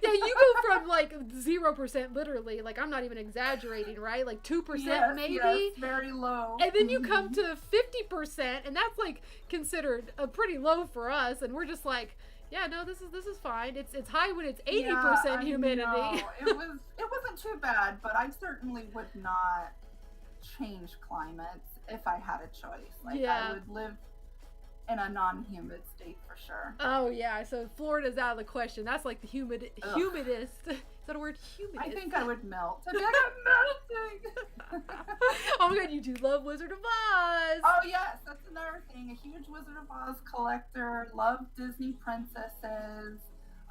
yeah, you go from like 0%, literally, like I'm not even exaggerating, right? Like 2% maybe. Yes, very low. And then you come to 50%, and that's like considered pretty low for us, and we're just like, yeah, no, this is fine. It's high when it's 80% humidity. It wasn't too bad, but I certainly would not change climates if I had a choice. Like I would live in a non-humid state for sure. Oh yeah, so Florida's out of the question. That's like the humidest. Is that a word? Humidest. I think I would melt. I'd be like, I'm melting. Oh my god, you do love Wizard of Oz. Oh yes, that's another thing. A huge Wizard of Oz collector. Love Disney princesses.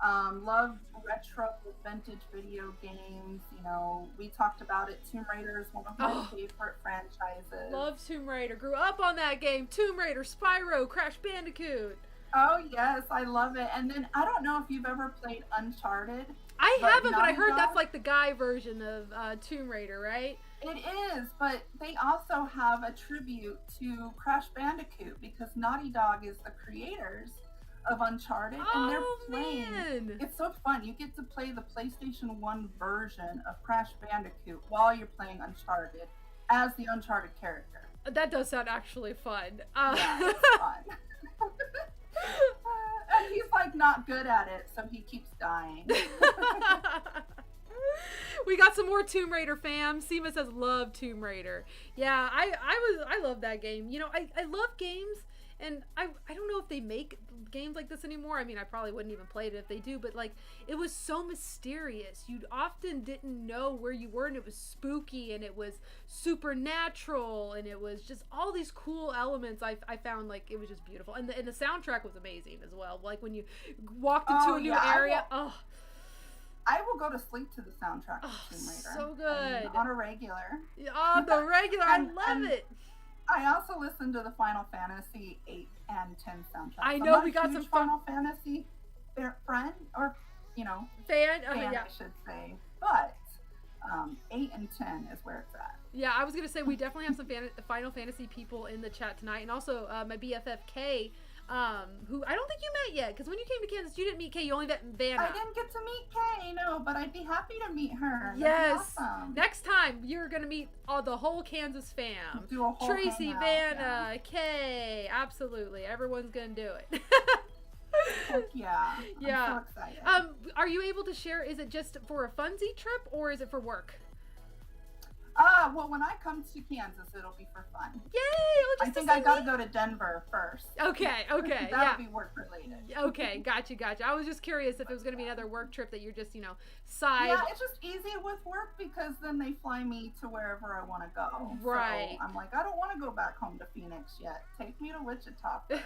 Love retro vintage video games. You know, we talked about it. Tomb Raider is one of my favorite franchises. Love Tomb Raider. Grew up on that game. Tomb Raider, Spyro, Crash Bandicoot. Oh yes, I love it. And then I don't know if you've ever played Uncharted. I haven't, but I heard that's like the guy version of Tomb Raider, right? It is, but they also have a tribute to Crash Bandicoot because Naughty Dog is the creators of Uncharted, and they're playing. Man. It's so fun. You get to play the PlayStation 1 version of Crash Bandicoot while you're playing Uncharted as the Uncharted character. That does sound actually fun. Yeah, it's fun. And he's like not good at it, so he keeps dying. We got some more Tomb Raider fam. Seema says love Tomb Raider. Yeah, I love that game. You know, I love games, and I don't know if they make games like this anymore. I mean, I probably wouldn't even play it if they do, but like it was so mysterious. You often didn't know where you were, and it was spooky, and it was supernatural, and it was just all these cool elements. I found like it was just beautiful, and the soundtrack was amazing as well. Like when you walked into a new area. I will go to sleep to the soundtrack of Tomb Raider. So good. On a regular. On the regular. I love it. I also listen to the Final Fantasy 8 and 10 soundtracks. I know, we got some Final Fantasy friend, or, fan, I should say. But 8 and 10 is where it's at. Yeah, I was going to say we definitely have some Final Fantasy people in the chat tonight. And also my BFF Kay, who I don't think you met yet, because when you came to Kansas, you didn't meet Kay, you only met Vanna. I didn't get to meet Kay, no, but I'd be happy to meet her. Yes. Awesome. Next time, you're going to meet the whole Kansas fam. Do a whole Tracy, hangout, Vanna, Kay, absolutely. Everyone's going to do it. Heck yeah. Yeah. I'm so excited. Are you able to share, is it just for a funsie trip, or is it for work? Well, when I come to Kansas, it'll be for fun. Yay! I think I gotta go to Denver first. Okay. That'll be work related. Okay, gotcha. I was just curious if it was gonna be another work trip that you're just, side. Yeah, it's just easy with work because then they fly me to wherever I want to go. Right. So I'm like, I don't want to go back home to Phoenix yet. Take me to Wichita first.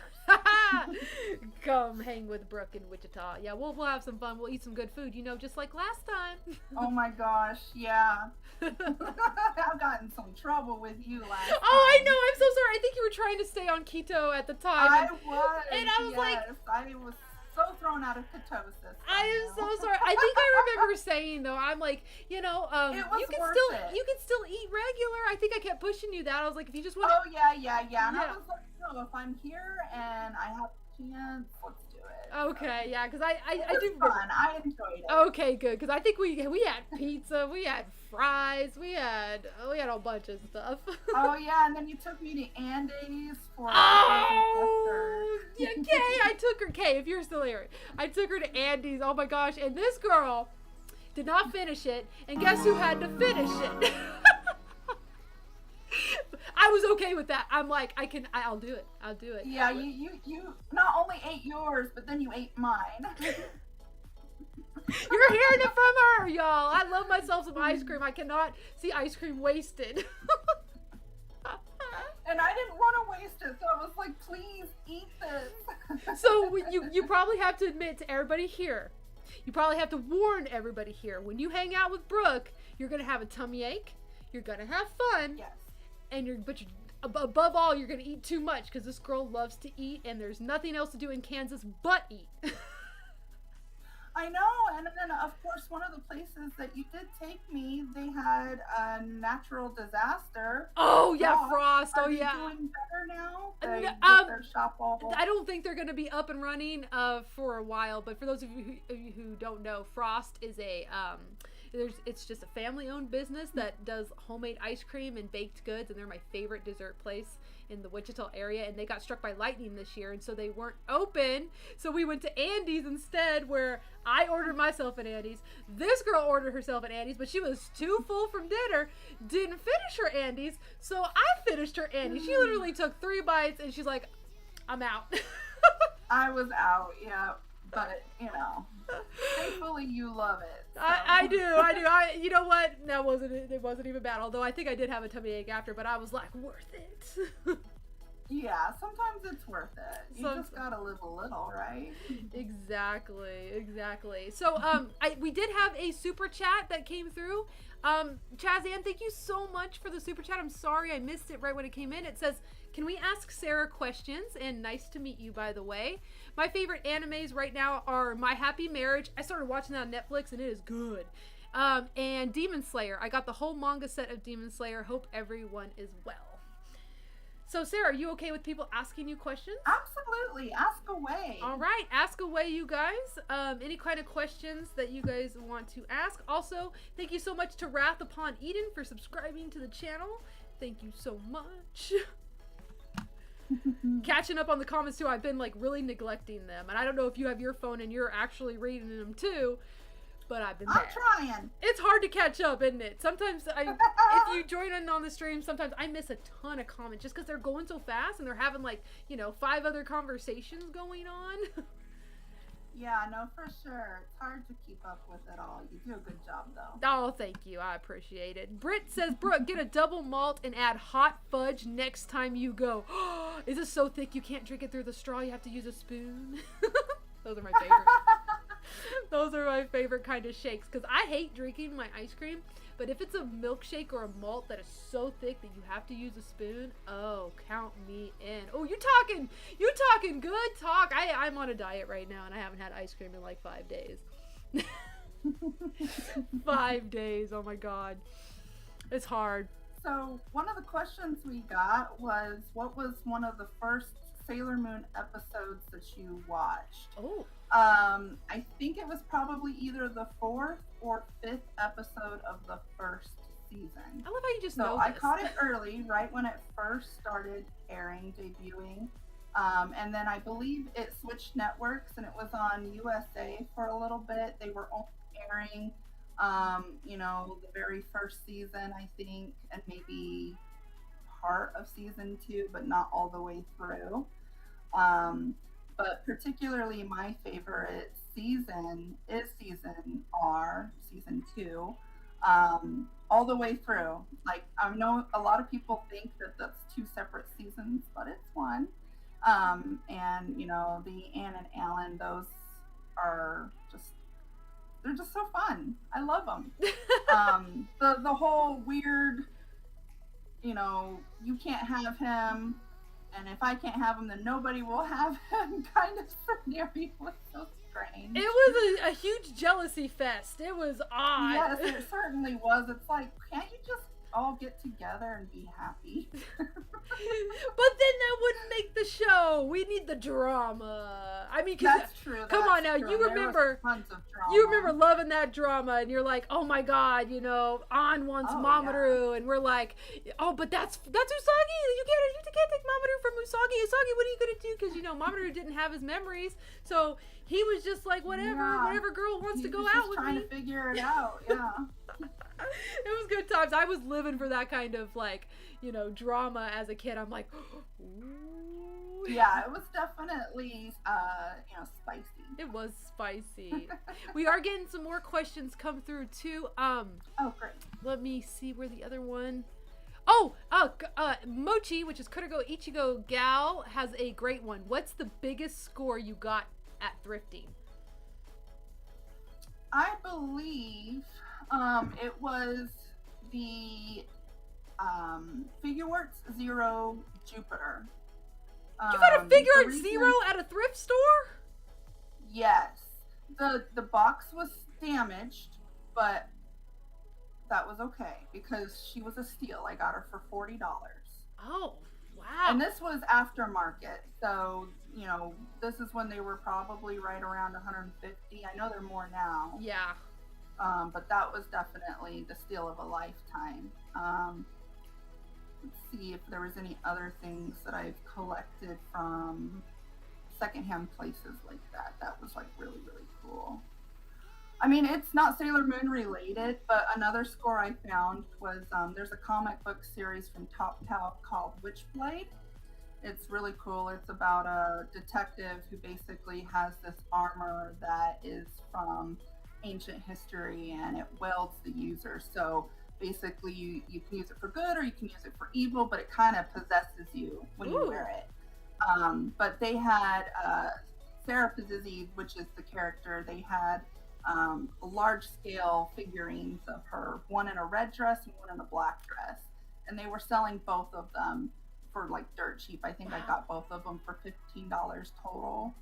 Come hang with Brooke in Wichita. Yeah, we'll have some fun. We'll eat some good food, just like last time. Oh my gosh, yeah. I've gotten some trouble with you last time. I know. I'm so sorry. I think you were trying to stay on keto at the time. I was. And I was like, I was so thrown out of ketosis. I am so sorry. I think I remember saying though, I'm like, it was you can still eat regular. I think I kept pushing you that. I was like, if you just want. Oh yeah. And I was like, no, if I'm here and I have a chance, let's do it. Okay, yeah, because I do. Fun. I enjoyed it. Okay, good, because I think we had pizza, we had fries, we had a bunch of stuff. Oh yeah, and then you took me to Andy's for. Yeah, Kay, I took her. Kay, if you're still here, I took her to Andy's. Oh my gosh, and this girl did not finish it, and guess who had to finish it? I was okay with that. I'm like, I'll do it. Yeah, you not only ate yours, but then you ate mine. You're hearing it from her, y'all. I love myself some ice cream. I cannot see ice cream wasted. And I didn't want to waste it, so I was like, please eat this. So you probably have to admit to everybody here, you probably have to warn everybody here, when you hang out with Brooke, you're going to have a tummy ache, you're going to have fun. Yes. But above all, you're going to eat too much because this girl loves to eat, and there's nothing else to do in Kansas but eat. I know, and then of course one of the places that you did take me, they had a natural disaster. Oh yeah, Frost. Frost. Oh Are they yeah. doing better now? They N- get Um, their shop all. I don't think they're going to be up and running for a while. But for those of you who don't know, Frost is it's just a family-owned business that does homemade ice cream and baked goods, and they're my favorite dessert place in the Wichita area. And they got struck by lightning this year, and so they weren't open. So we went to Andy's instead, where I ordered myself an Andy's. This girl ordered herself an Andy's, but she was too full from dinner, didn't finish her Andy's, so I finished her Andy's. She literally took 3 bites, and she's like, I'm out. I was out, yeah, but thankfully you love it. So. I do. You know what? It wasn't even bad. Although I think I did have a tummy ache after, but I was like, worth it. Yeah, sometimes it's worth it. You just gotta live a little, right? Exactly. So, we did have a super chat that came through. Chazanne, thank you so much for the super chat. I'm sorry I missed it right when it came in. It says, can we ask Sara questions? And nice to meet you, by the way. My favorite animes right now are My Happy Marriage. I started watching that on Netflix, and it is good. And Demon Slayer. I got the whole manga set of Demon Slayer. Hope everyone is well. So, Sara, are you okay with people asking you questions? Absolutely. Ask away. All right. Ask away, you guys. Any kind of questions that you guys want to ask. Also, thank you so much to Wrath Upon Eden for subscribing to the channel. Thank you so much. Catching up on the comments, too. I've been, really neglecting them. And I don't know if you have your phone and you're actually reading them, too. But I'm trying. It's hard to catch up, isn't it? Sometimes if you join in on the stream, sometimes I miss a ton of comments just because they're going so fast and they're having 5 other conversations going on. Yeah, no, for sure. It's hard to keep up with it all. You do a good job, though. Oh, thank you. I appreciate it. Britt says, Brooke, get a double malt and add hot fudge next time you go. Is this so thick you can't drink it through the straw? You have to use a spoon? Those are my favorite. Those are my favorite kind of shakes because I hate drinking my ice cream, but if it's a milkshake or a malt that is so thick that you have to use a spoon, oh, count me in. Oh, you talking good talk. I'm on a diet right now and I haven't had ice cream in 5 days. 5 days, oh my god. It's hard. So one of the questions we got was, what was one of the first Sailor Moon episodes that you watched? Oh. I think it was probably either the 4th or 5th episode of the first season. I love how you just know this. So I caught it early, right when it first started airing, debuting. And then I believe it switched networks and it was on USA for a little bit. They were only airing, the very first season, I think, and maybe part of season 2, but not all the way through. But particularly my favorite season is season R, season 2, all the way through. I know a lot of people think that that's 2 separate seasons, but it's one. And the Anne and Alan, those are they're just so fun. I love them. The whole weird, you can't have him, and if I can't have him, then nobody will have him kind of scenario was so strange. It was a huge jealousy fest. It was odd. Yes, it certainly was. It's like, can't you just all get together and be happy? But then that wouldn't make the show. We need the drama. I mean, that's true. Come on now, true. you remember tons of drama. You remember loving that drama, and you're like, oh my god, An wants Mamoru, and we're like, oh, but that's Usagi. You can't take Mamoru from Usagi. Usagi, what are you gonna do? Because Mamoru didn't have his memories, so he was just like, whatever girl wants to go out with me. Trying to figure it out. Yeah. It was good times. I was living for that kind of drama as a kid. I'm like, ooh. Yeah, it was definitely spicy. It was spicy. We are getting some more questions come through too. Oh, great. Let me see where the other one. Mochi, which is Kurego Ichigo Gal, has a great one. What's the biggest score you got at thrifting? I believe it was the Figuarts Zero Jupiter. You got a Figuarts Zero at a thrift store? Yes. The box was damaged, but that was okay because she was a steal. I got her for $40. Oh, And wow. this was aftermarket, so this is when they were probably right around 150. I know they're more now, Yeah. but that was definitely the steal of a lifetime. Let's see if there was any other things that I've collected from secondhand places like that. That was like really really cool. I mean, it's not Sailor Moon related, but another score I found was there's a comic book series from Top Cow called Witchblade. It's really cool. It's about a detective who basically has this armor that is from ancient history and it welds the user. So basically, you can use it for good or you can use it for evil, but it kind of possesses you when you Ooh. wear it. But they had Sarah Pazizi, which is the character, they had large scale figurines of her, one in a red dress and one in a black dress. And they were selling both of them for like dirt cheap. I think I Wow. got both of them for $15 total.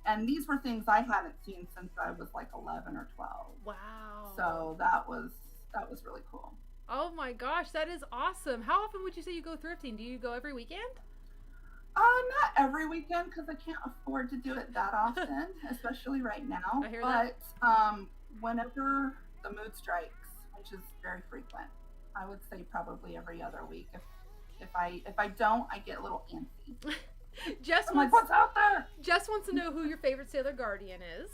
And these were things I hadn't seen since I was like 11 or 12. Wow. So that was really cool. Oh my gosh, that is awesome. How often would you say you go thrifting? Do you go every weekend? Not every weekend because I can't afford to do it that often, especially right now. I hear that. But whenever the mood strikes, which is very frequent, I would say probably every other week. If I don't, I get a little antsy. Jess I'm like, wants what's out there? Jess wants to know who your favorite Sailor Guardian is.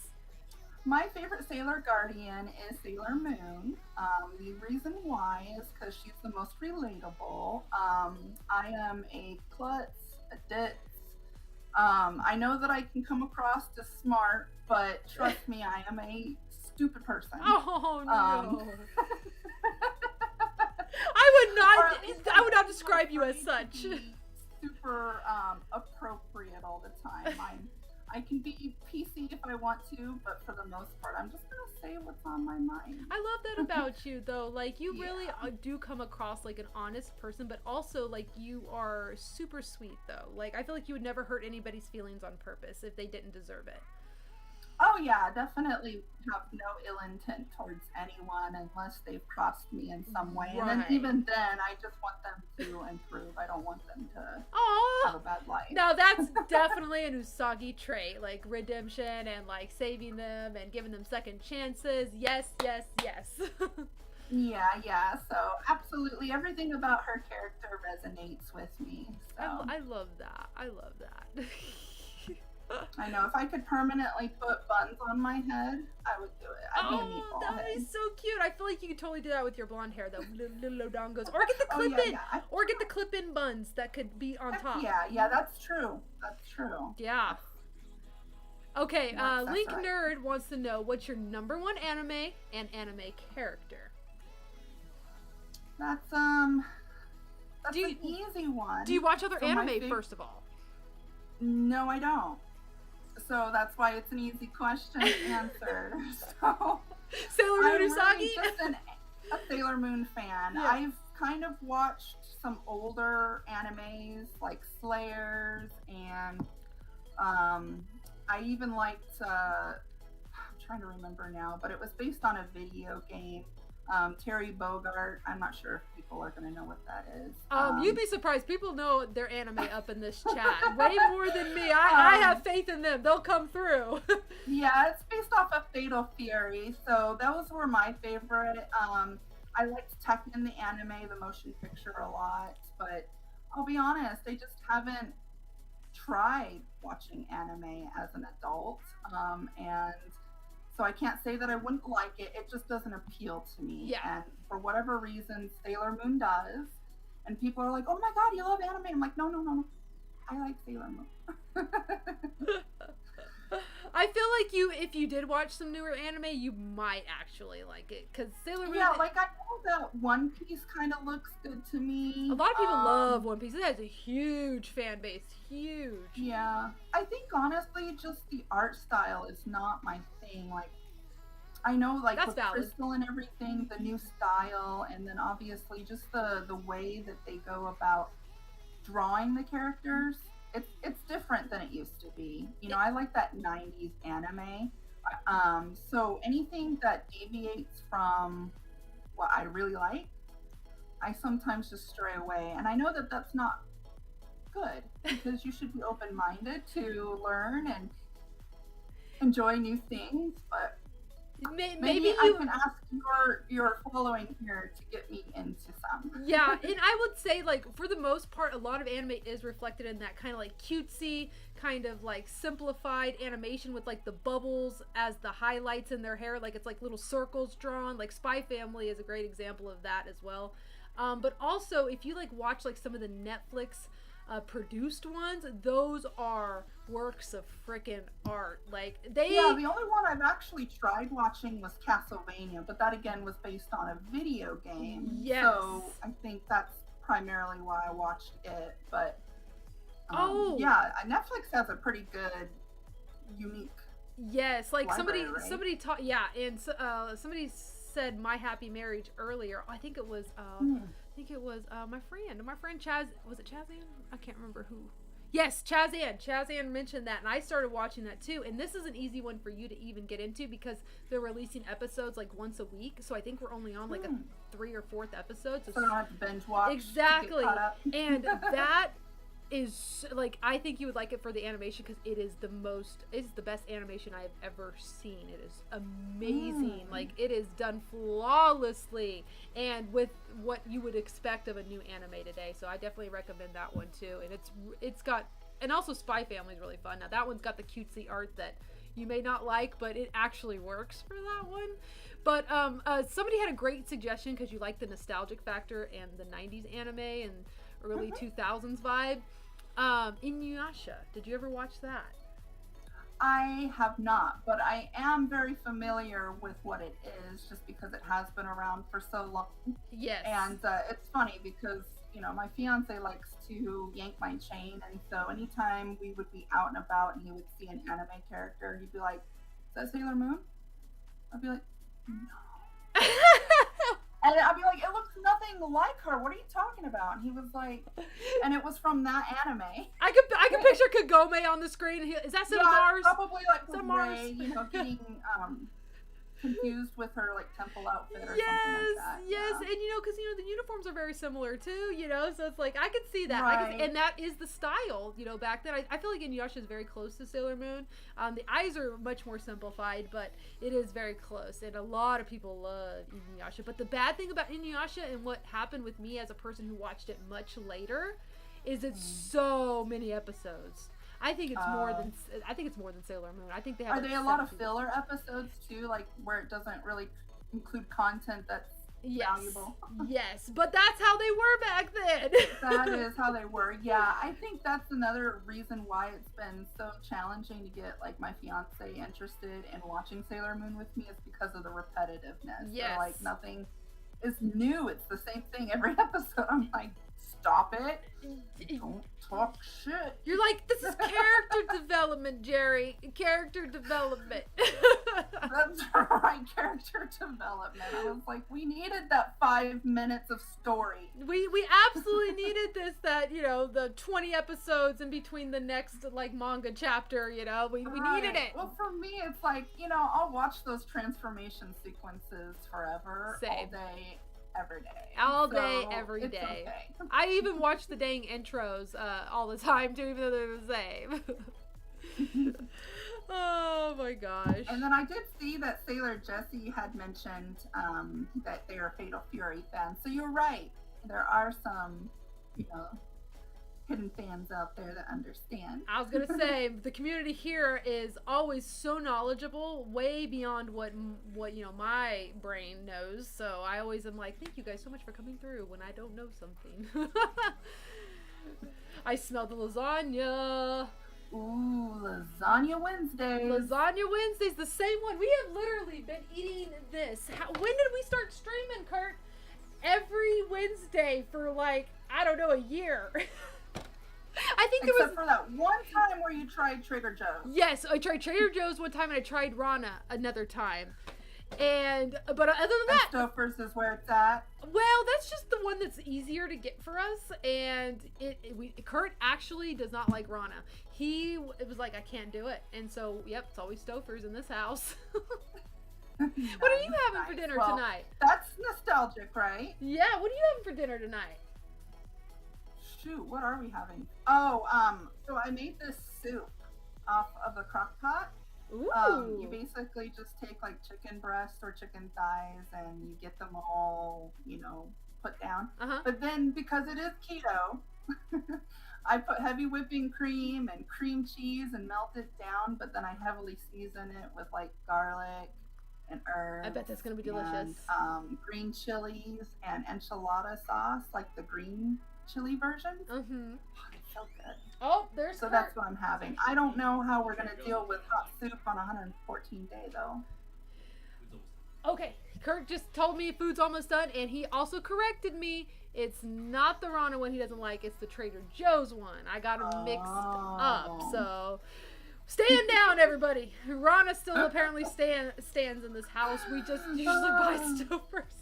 My favorite Sailor Guardian is Sailor Moon. The reason why is because she's the most relatable. I am a klutz, a ditz. I know that I can come across as smart, but trust me, I am a stupid person. Oh Um, no. I would or at least not I'm I would not not describe you as afraid to such. be super appropriate all the time. I can be PC if I want to, but for the most part, I'm just gonna say what's on my mind. I love that about you though. Like you really Yeah. do come across like an honest person, but also like you are super sweet though. Like I feel like you would never hurt anybody's feelings on purpose if they didn't deserve it. Oh yeah, definitely have no ill intent towards anyone unless they've crossed me in some way. And then Right. even then, I just want them to improve. I don't want them to have Aw. a bad life. Now that's definitely an Usagi trait, like redemption and like saving them and giving them second chances. Yes, yes, yes. Yeah, yeah. So absolutely everything about her character resonates with me. So I love that. I love that. I know if I could permanently put buns on my head, I would do it. I'd be a Oh, meatball that would be head. so cute. I feel like you could totally do that with your blonde hair, though. Little dongos. Or get the Oh clip yeah, in. yeah. I, Or get the clip in buns that could be on heck top. yeah, yeah. That's true. That's true. Yeah. That's Okay, works. That's Link right. Nerd wants to know what's your number one anime and anime character? That's Do an you, easy one. do you watch other So my anime, first of all? no, I don't. So that's why it's an easy question answered. So Sailor Moon I'm really Usagi? just a Sailor Moon fan. Yeah. I've kind of watched some older animes like Slayers, and I even liked. I'm trying to remember now, but it was based on a video game. Terry Bogart. I'm not sure if people are going to know what that is. You'd be surprised. People know their anime up in this chat way more than me. I have faith in them. They'll come through. Yeah, it's based off of Fatal Fury, so those were my favorite. I liked Tekken, the anime, the motion picture a lot, but I'll be honest, I just haven't tried watching anime as an adult, and so I can't say that I wouldn't like it. It just doesn't appeal to me, Yeah. and for whatever reason, Sailor Moon does. And people are like, "Oh my God, you love anime?" I'm like, "No, no, no, no. I like Sailor Moon." I feel like if you did watch some newer anime, you might actually like it. Because Sailor Moon, Yeah, like I know that One Piece kind of looks good to me. a lot of people love One Piece. It has a huge fan base. Huge. Yeah, I think honestly, just the art style is not my thing. Like, I know, like That's with valid. Crystal and everything, the new style, and then obviously just the way that they go about drawing the characters. It's different than it used to be. You know, I like that '90s anime. So anything that deviates from what I really like, I sometimes just stray away. And I know that that's not good because you should be open-minded to learn and enjoy new things. But maybe I can ask your following here to get me into some. Yeah, and I would say, like, for the most part, a lot of anime is reflected in that kind of like cutesy, kind of like simplified animation with like the bubbles as the highlights in their hair, like it's like little circles drawn. Like Spy Family is a great example of that as well. But also, if you like watch like some of the Netflix produced ones, those are works of freaking art. Like they. Yeah, the only one I've actually tried watching was Castlevania, but that again was based on a video game. Yes. So I think that's primarily why I watched it. But yeah, Netflix has a pretty good, unique. Yes, like library, right? somebody taught. Yeah, and somebody said My Happy Marriage earlier. I think it was my friend Chaz. Was it Chazan? I can't remember who. Yes, Chazan mentioned that, and I started watching that too. And this is an easy one for you to even get into because they're releasing episodes like once a week. So I think we're only on like a 3rd or 4th episode. So I don't have to binge watch. Exactly, and that is like, I think you would like it for the animation because it is the best animation I've ever seen. It is amazing. Like it is done flawlessly and with what you would expect of a new anime today. So I definitely recommend that one too. And it's got, and also Spy Family is really fun. Now that one's got the cutesy art that you may not like, but it actually works for that one. But somebody had a great suggestion because you like the nostalgic factor and the 90s anime and early 2000s vibe. Inuyasha. Did you ever watch that? I have not, but I am very familiar with what it is just because it has been around for so long. Yes. And it's funny because, you know, my fiance likes to yank my chain. And so anytime we would be out and about and he would see an anime character, he'd be like, "Is that Sailor Moon?" I'd be like, "No." And I'd be like, "It looks nothing like her. What are you talking about?" And he was like, and it was from that anime. I could picture Kagome on the screen. Is that Mars? Probably like the Ray, you know, getting confused with her like temple outfit or something like that. Yes, and you know, because you know the uniforms are very similar too. You know, so it's like I could see that, right. And that is the style. You know, back then I feel like Inuyasha is very close to Sailor Moon. The eyes are much more simplified, but it is very close, and a lot of people love Inuyasha. But the bad thing about Inuyasha and what happened with me as a person who watched it much later is it's so many episodes. I think it's more than Sailor Moon. I think they have. Are they a lot of filler episodes too, like where it doesn't really include content that's valuable? Yes, but that's how they were back then. That is how they were. Yeah, I think that's another reason why it's been so challenging to get like my fiance interested in watching Sailor Moon with me is because of the repetitiveness. Yes. So, like nothing is new. It's the same thing every episode. I'm like, stop it. Don't talk shit. You're like, this is character development, Jerry. Character development. That's right, character development. I was like, we needed that 5 minutes of story. We absolutely needed this, that, you know, the 20 episodes in between the next, like, manga chapter, you know, we needed it. Well, for me, it's like, you know, I'll watch those transformation sequences forever, all day, every day. All day, every day. Okay. I even watch the dang intros all the time, too, even though they're the same. Oh my gosh. And then I did see that Sailor Jessie had mentioned that they are Fatal Fury fans. So you're right. There are some, you know, hidden fans out there that understand. I was gonna say the community here is always so knowledgeable, way beyond what you know my brain knows. So I always am like, thank you guys so much for coming through when I don't know something. I smell the lasagna. Ooh, Lasagna Wednesday. Lasagna Wednesday's the same one. We have literally been eating this. When did we start streaming, Kurt? Every Wednesday for like, I don't know, a year. I think Except for that one time where you tried Trader Joe's. Yes, I tried Trader Joe's one time and I tried Rana another time. But other than that, Stouffer's is where it's at. well, that's just the one that's easier to get for us. And Kurt actually does not like Rana. It was like, I can't do it. And so, yep, it's always Stouffer's in this house. Nice, What are you having for dinner tonight? That's nostalgic, right? Yeah, what are you having for dinner tonight? Shoot, what are we having? Oh, so I made this soup off of a crock pot. Ooh. You basically just take like chicken breast or chicken thighs and you get them all, put down. Uh-huh. But then because it is keto, I put heavy whipping cream and cream cheese and melt it down, but then I heavily season it with like garlic and herbs. I bet that's going to be delicious. And, green chilies and enchilada sauce, like the green chili version. Mm-hmm. Oh, it's so good. Oh, there's So Kurt. that's what I'm having. I don't know how we're going to deal with hot soup on 114 day though. Okay, Kurt just told me food's almost done, and he also corrected me. It's not the Rana one he doesn't like. It's the Trader Joe's one. I got them mixed up. So stand down, everybody. Rana still apparently stands in this house. We just usually buy Stouffer's.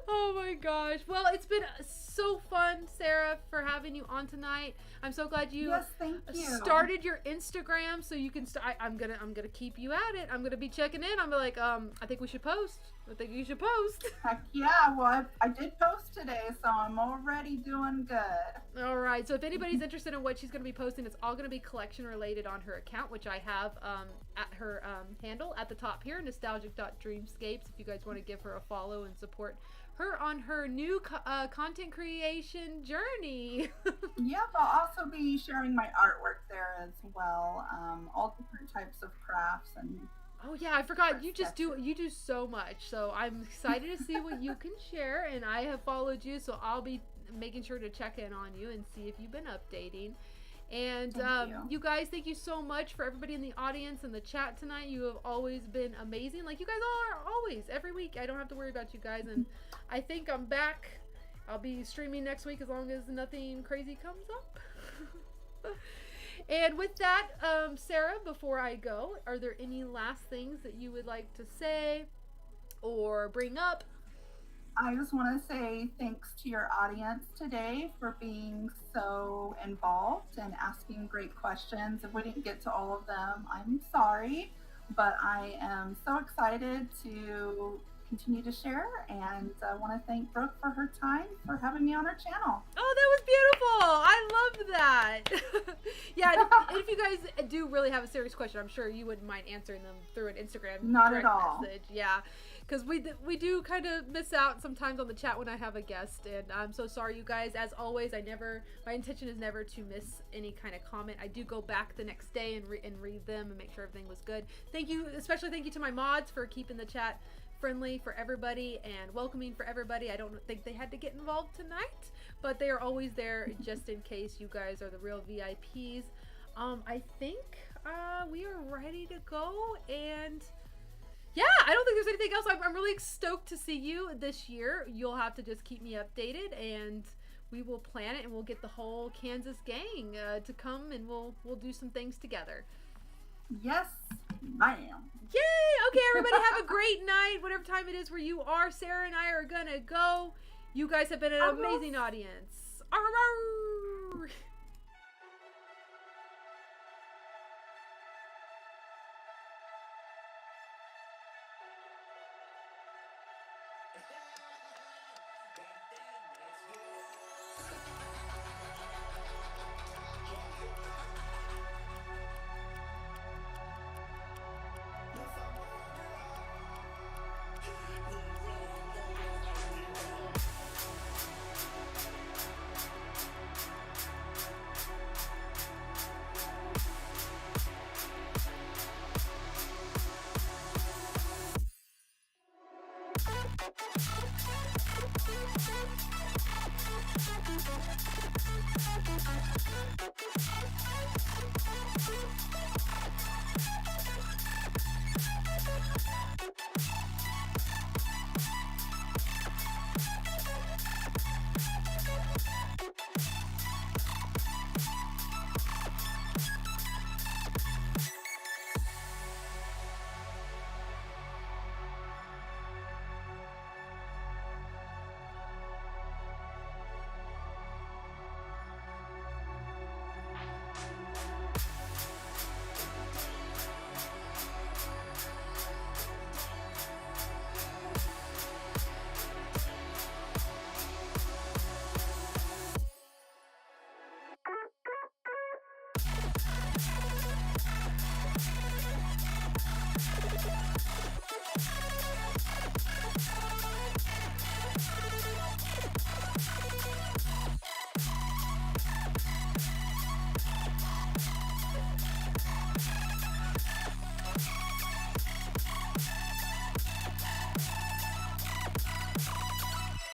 Oh my gosh. Well, it's been so fun, Sarah, for having you on tonight. I'm so glad you started your Instagram, so you can I'm gonna keep you at it. I'm gonna be checking in. I'm like, I think we should post. I think you should post. Heck yeah. Well, I did post today, so I'm already doing good. All right. So if anybody's interested in what she's going to be posting, it's all going to be collection related on her account, which I have at her handle at the top here, nostalgic.dreamscapes. If you guys want to give her a follow and support her on her new content creation journey. Yep, I'll also be sharing my artwork there as well. All different types of crafts and. Oh yeah, I forgot. You do so much. So I'm excited to see what you can share, and I have followed you, so I'll be making sure to check in on you and see if you've been updating. And you guys, thank you so much for everybody in the audience and the chat tonight. You have always been amazing, like you guys all are always every week. I don't have to worry about you guys, and I think I'm back. I'll be streaming next week as long as nothing crazy comes up. And with that, Sarah, before I go, are there any last things that you would like to say or bring up? I just want to say thanks to your audience today for being so involved and asking great questions. If we didn't get to all of them, I'm sorry, but I am so excited to continue to share, and I want to thank Brooke for her time for having me on her channel. Oh, that was beautiful. I loved that. Yeah, and if you guys do really have a serious question, I'm sure you wouldn't mind answering them through an Instagram Not at all. message. Yeah, because we do kind of miss out sometimes on the chat when I have a guest, and I'm so sorry, you guys. As always, my intention is never to miss any kind of comment. I do go back the next day and read them and make sure everything was good. Thank you, especially thank you to my mods for keeping the chat friendly for everybody and welcoming for everybody. I don't think they had to get involved tonight, but they are always there just in case. You guys are the real VIPs. I think we are ready to go, and yeah, I don't think there's anything else. I'm really stoked to see you this year. You'll have to just keep me updated, and we will plan it, and we'll get the whole Kansas gang to come, and we'll do some things together. Yes, I am. Yay! Okay, everybody have a great night, whatever time it is where you are. Sarah and I are gonna go. You guys have been an amazing audience. Arr!